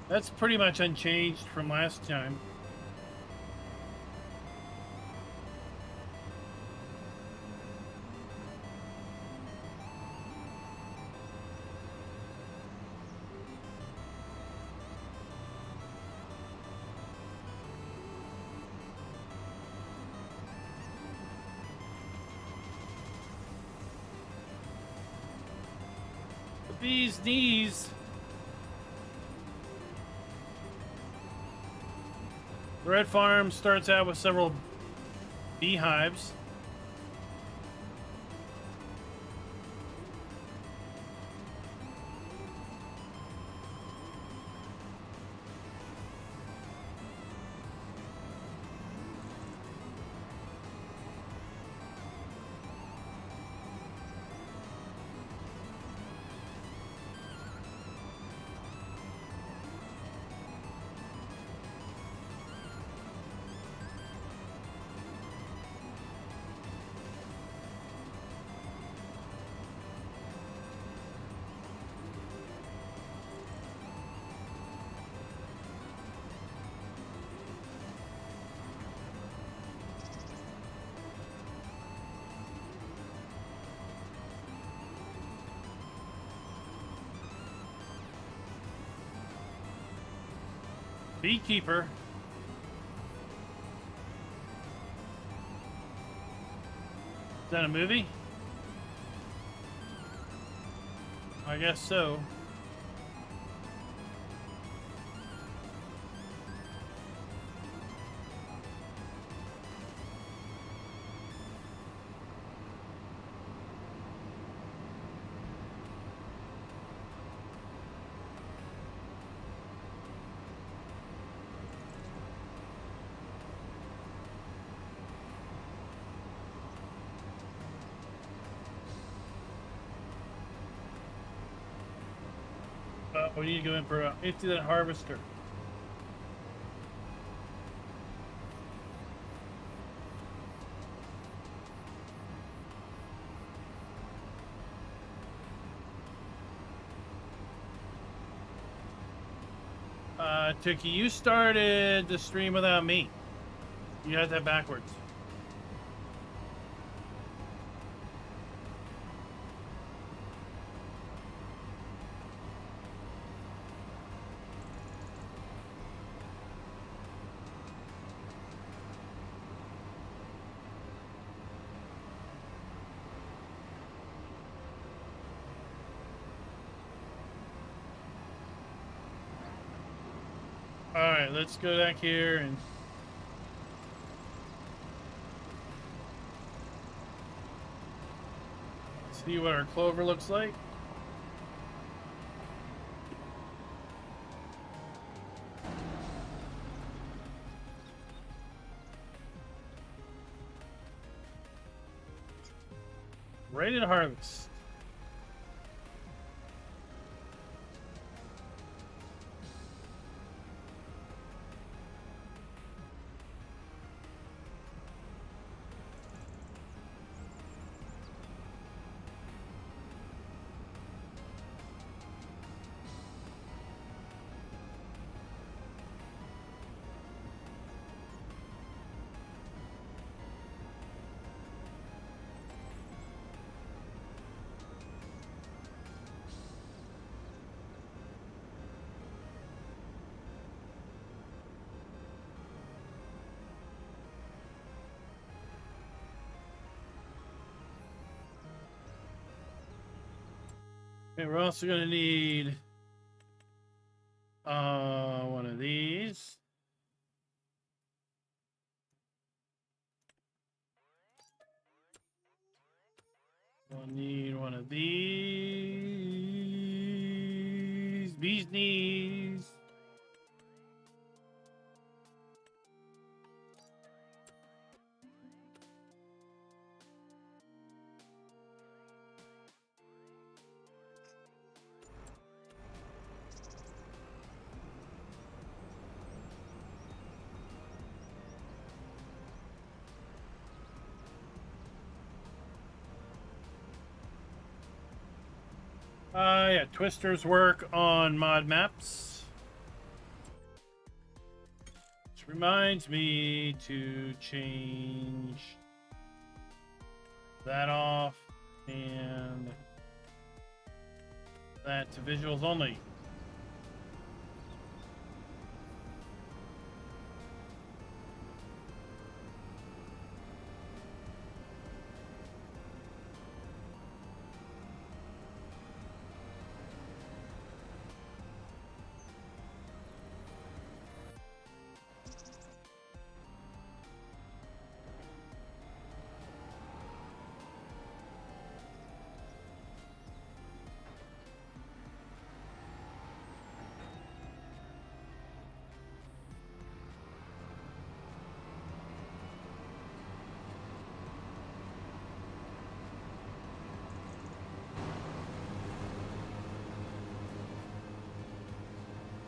That's pretty much unchanged from last time. Bees knees. The red farm starts out with several beehives. Beekeeper. Is that a movie? I guess so. We need to go in for empty that harvester. Tiki, you started the stream without me. You had that backwards. Alright, let's go back here and see what our clover looks like. Ready to harvest. Okay, we're also going to need one of these. We'll need one of these. Bee's knees. Yeah, twisters work on mod maps. Which reminds me to change that off and that to visuals only.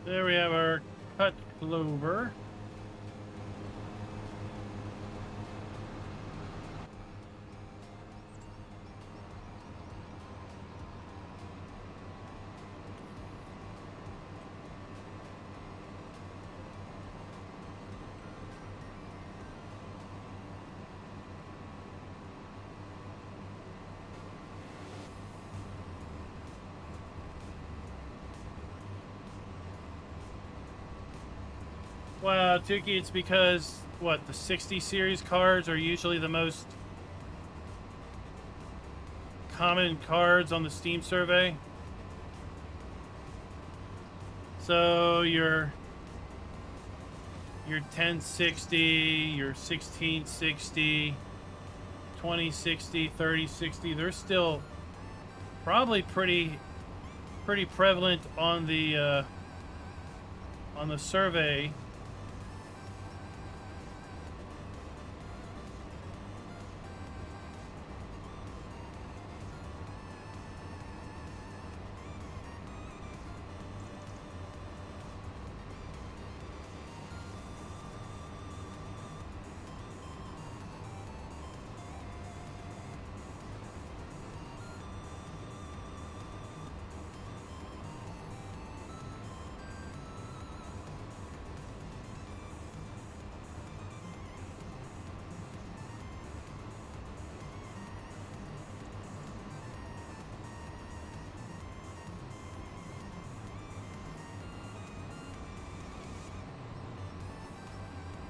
There we have our cut clover. Well, Tuki, it's because, what, the 60 series cards are usually the most common cards on the Steam survey. So your 1060, your 1660, 2060, 3060, they're still probably pretty prevalent on the survey.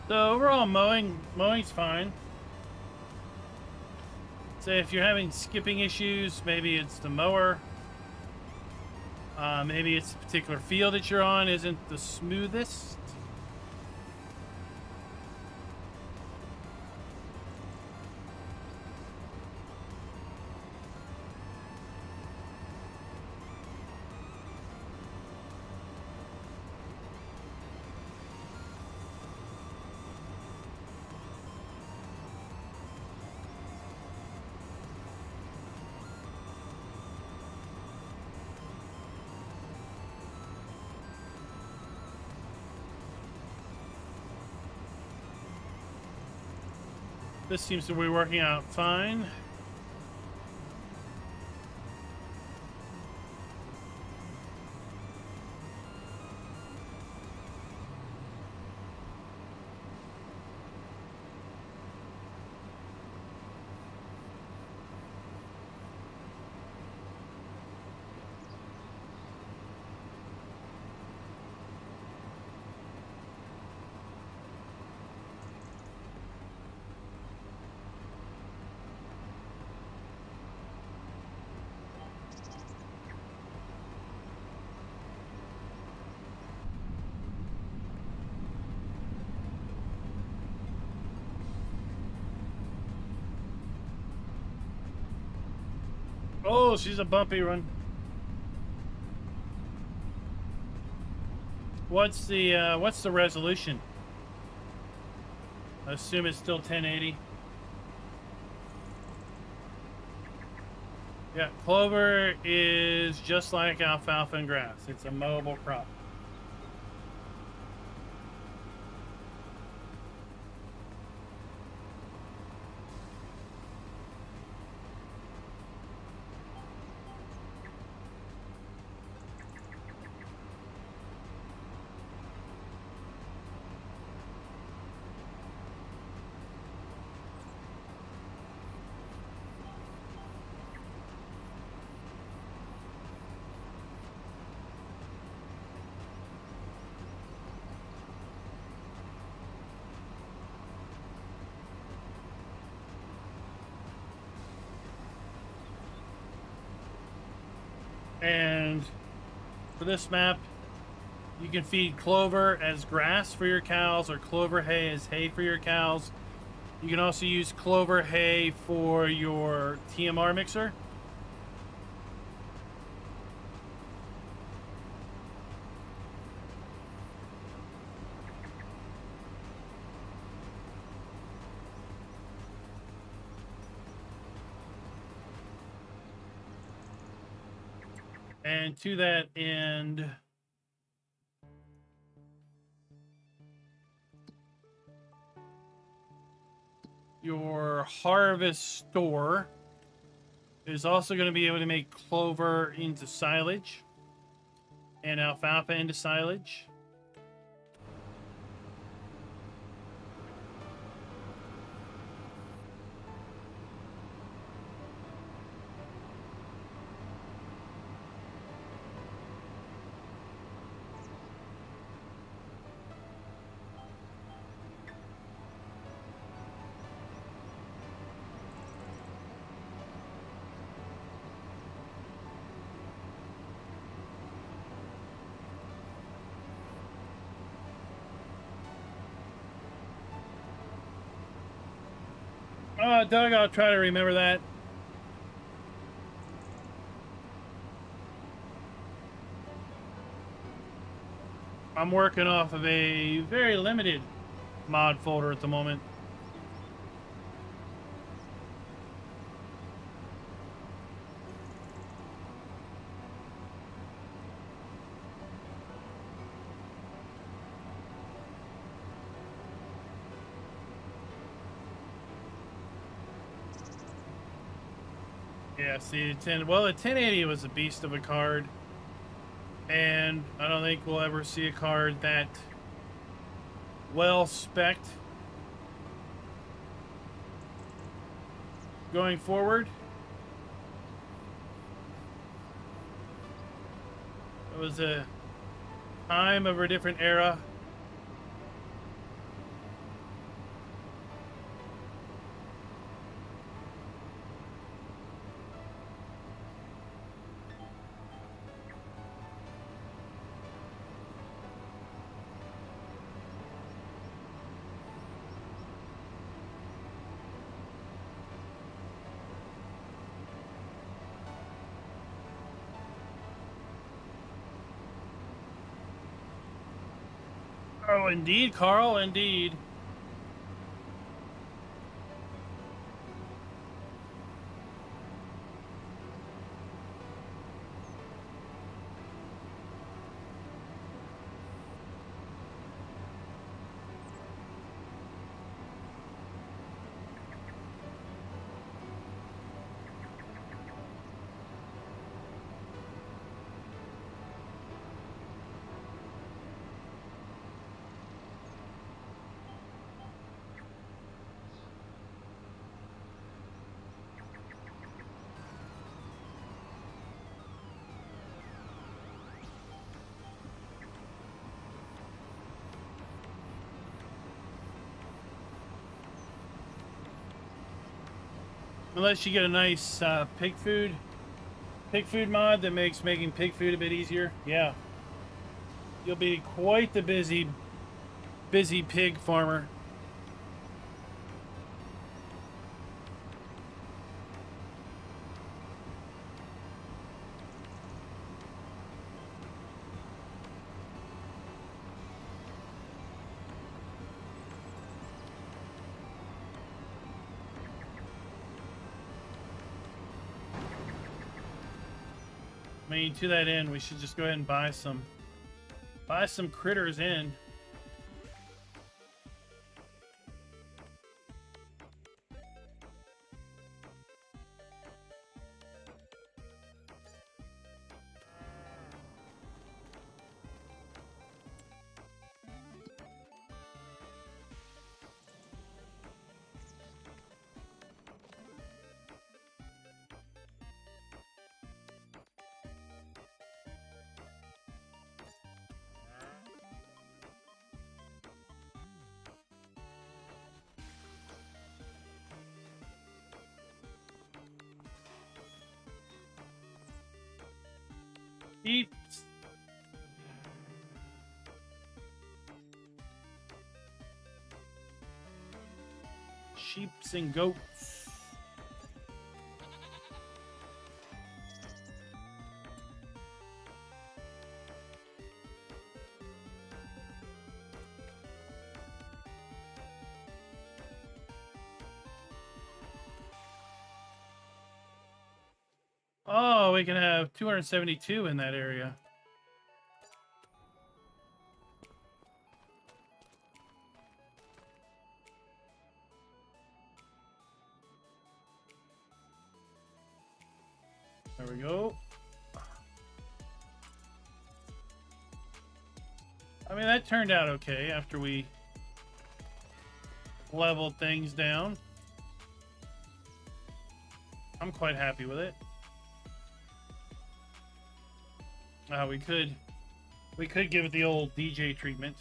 So overall, mowing's fine. So if you're having skipping issues, maybe it's the mower. Maybe it's a particular field that you're on isn't the smoothest. This seems to be working out fine. Oh, she's a bumpy one. What's the resolution? I assume it's still 1080. Yeah, clover is just like alfalfa and grass. It's a mowable crop. And for this map, you can feed clover as grass for your cows or clover hay as hay for your cows. You can also use clover hay for your TMR mixer. And to that end, your harvest store is also going to be able to make clover into silage and alfalfa into silage. Doug, I'll try to remember that. I'm working off of a very limited mod folder at the moment. Yeah, see, the 1080 was a beast of a card. And I don't think we'll ever see a card that well spec'd going forward. It was a time of a different era. Oh, indeed, Carl, indeed. Unless you get a nice pig food mod that makes making pig food a bit easier. Yeah, you'll be quite the busy pig farmer. I mean, to that end, we should just go ahead and buy some critters in. Sheeps. Sheeps and goats. Oh, we can have 272 in that area. There we go. I mean, that turned out okay after we leveled things down. I'm quite happy with it. We could give it the old DJ treatment.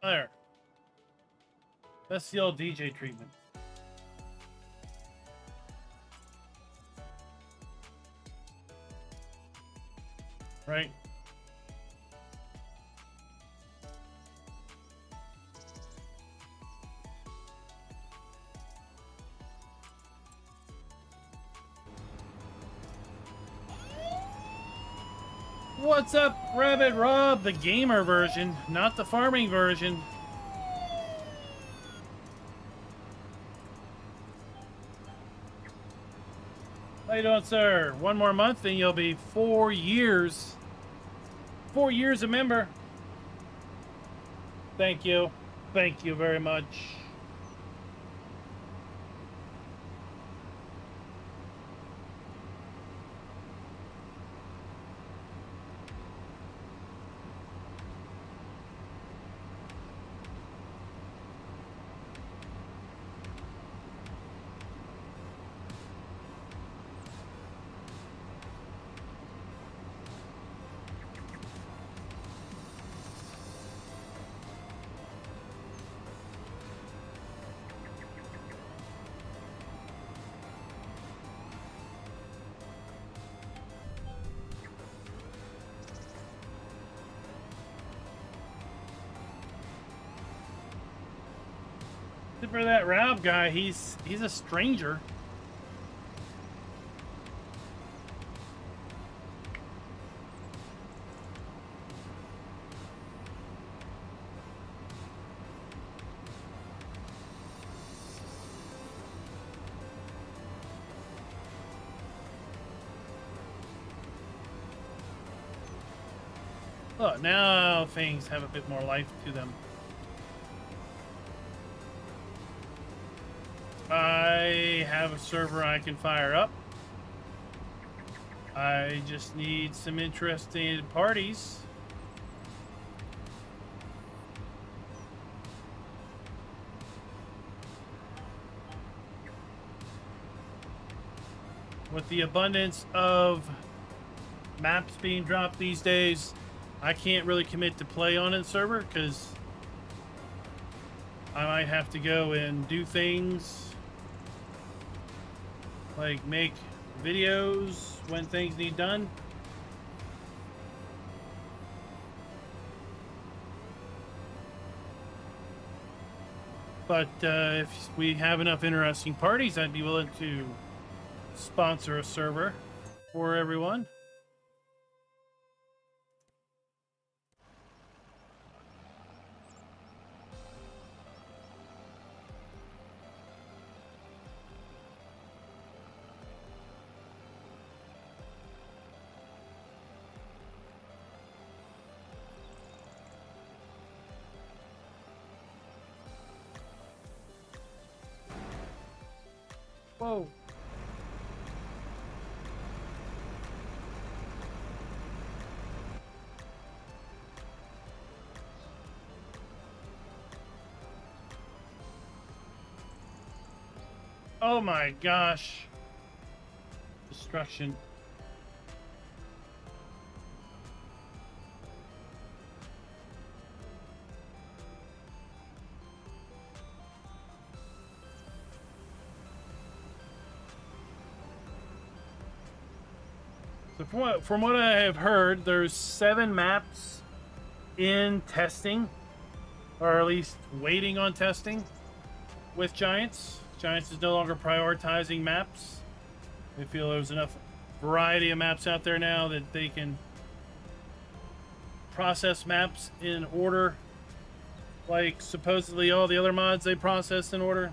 There. That's the old DJ treatment. Right? What's up, Rabbit Rob? The gamer version, not the farming version. How you doing, sir? One more month and you'll be 4 years. 4 years a member. Thank you. Thank you very much. For that Rob guy, he's a stranger. Look, now things have a bit more life to them. I have a server I can fire up. I just need some interested parties. With the abundance of maps being dropped these days, I can't really commit to play on a server because I might have to go and do things like make videos when things need done. But if we have enough interesting parties, I'd be willing to sponsor a server for everyone. Whoa. Oh my gosh. Destruction. So from what I have heard, there's 7 maps in testing, or at least waiting on testing with Giants. Giants is no longer prioritizing maps. They feel there's enough variety of maps out there now that they can process maps in order, like supposedly all the other mods they process in order.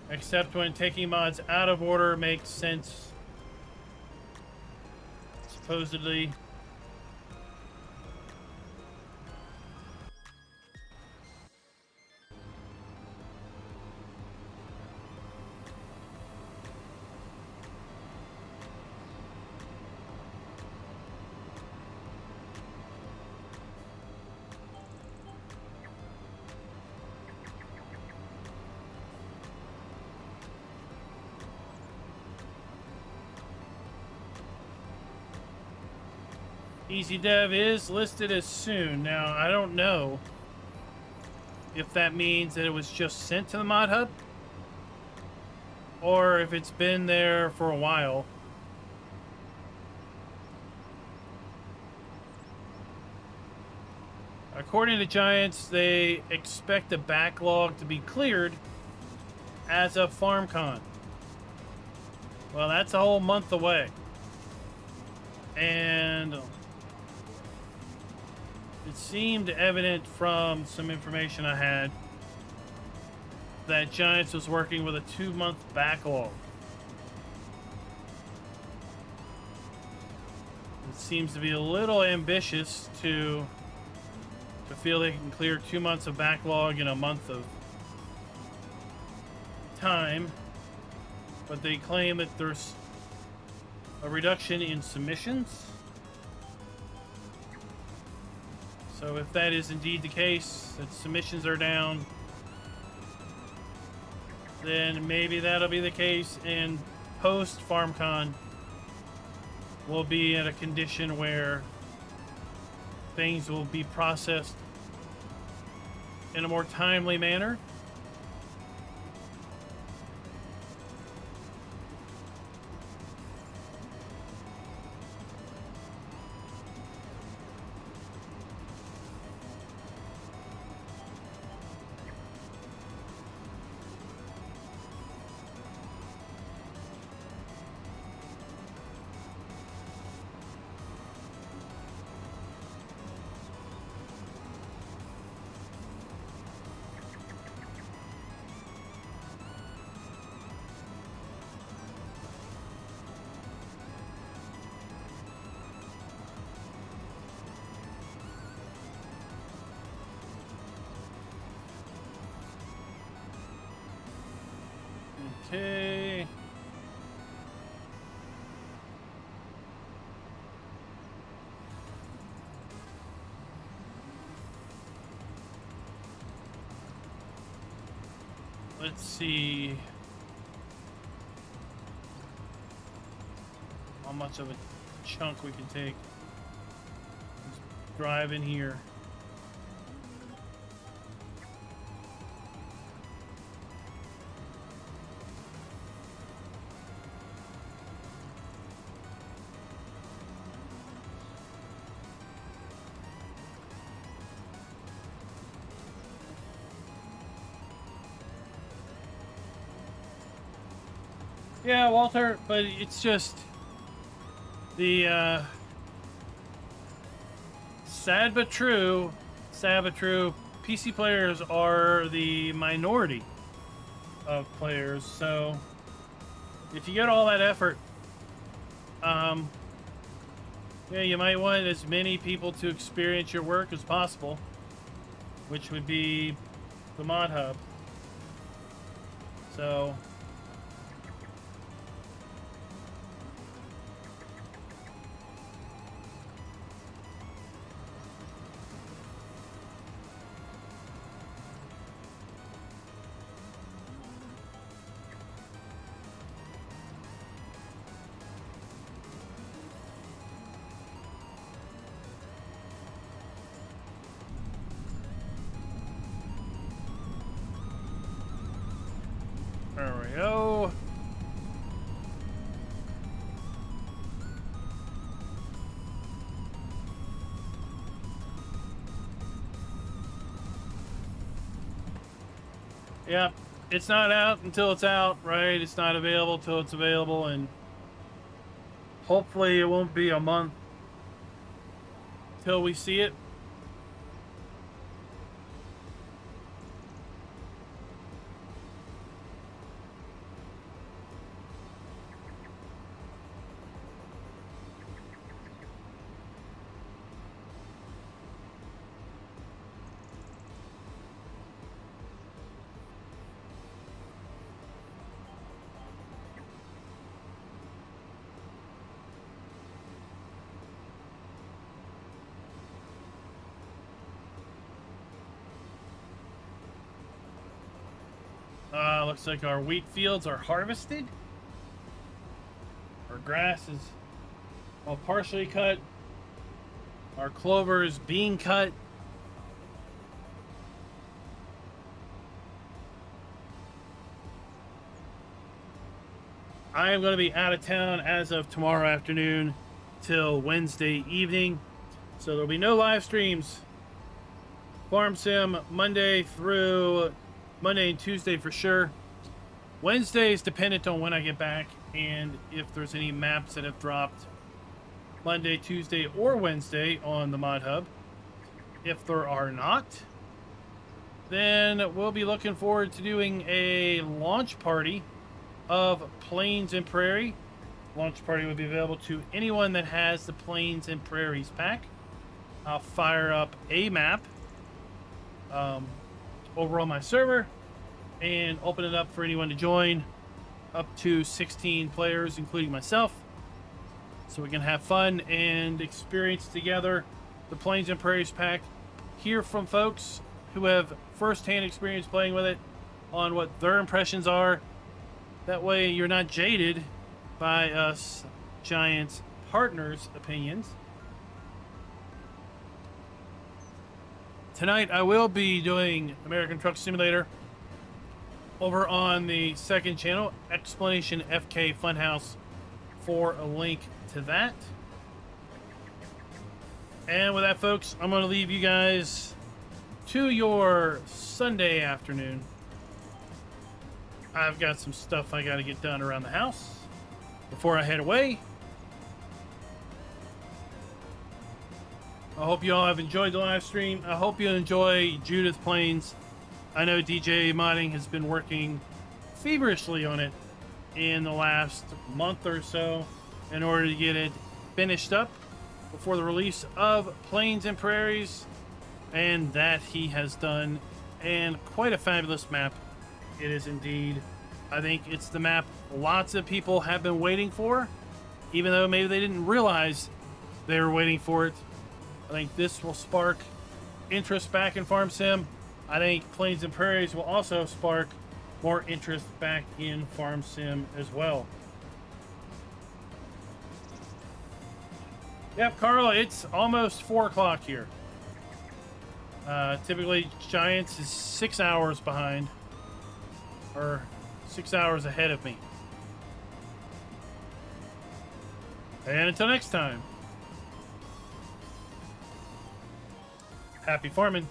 Except when taking mods out of order makes sense, supposedly. Easy Dev is listed as soon. Now, I don't know if that means that it was just sent to the mod hub or if it's been there for a while. According to Giants, they expect the backlog to be cleared as of FarmCon. Well, that's a whole month away. And it seemed evident from some information I had that Giants was working with a 2-month backlog. It seems to be a little ambitious to feel they can clear 2 months of backlog in a month of time, but they claim that there's a reduction in submissions. So if that is indeed the case, that submissions are down, then maybe that'll be the case, and post FarmCon we'll be in a condition where things will be processed in a more timely manner. Okay. Let's see how much of a chunk we can take. Let's drive in here. Yeah, Walter, but it's just the sad but true, PC players are the minority of players. So if you get all that effort, yeah, you might want as many people to experience your work as possible, which would be the mod hub. So there we go. Yeah, it's not out until it's out, right? It's not available till it's available, and hopefully it won't be a month till we see it. Looks like our wheat fields are harvested. Our grass is all partially cut. Our clover is being cut. I am going to be out of town as of tomorrow afternoon till Wednesday evening. So there'll be no live streams. Farm Sim Monday through Monday and Tuesday for sure. Wednesday is dependent on when I get back and if there's any maps that have dropped Monday, Tuesday, or Wednesday on the Mod Hub. If there are not, then we'll be looking forward to doing a launch party of Plains and Prairie. Launch party will be available to anyone that has the Plains and Prairies pack. I'll fire up a map over on my server and open it up for anyone to join, up to 16 players including myself, so we can have fun and experience together the Plains and Prairies pack, hear from folks who have first-hand experience playing with it on what their impressions are. That way you're not jaded by us Giants partners' opinions. Tonight I will be doing American Truck Simulator over on the second channel, Explanation FK Funhouse, for a link to that. And with that, folks, I'm going to leave you guys to your Sunday afternoon. I've got some stuff I got to get done around the house before I head away. I hope you all have enjoyed the live stream. I hope you enjoy Judith Plains. I know DJ Modding has been working feverishly on it in the last month or so in order to get it finished up before the release of Plains and Prairies, and that he has done, and quite a fabulous map it is indeed. I think it's the map lots of people have been waiting for, even though maybe they didn't realize they were waiting for it. I think this will spark interest back in Farm Sim. I think Plains and Prairies will also spark more interest back in Farm Sim as well. Yep, Carla, it's almost 4 o'clock here. Typically, Giants is 6 hours behind, or 6 hours ahead of me. And until next time, happy farming.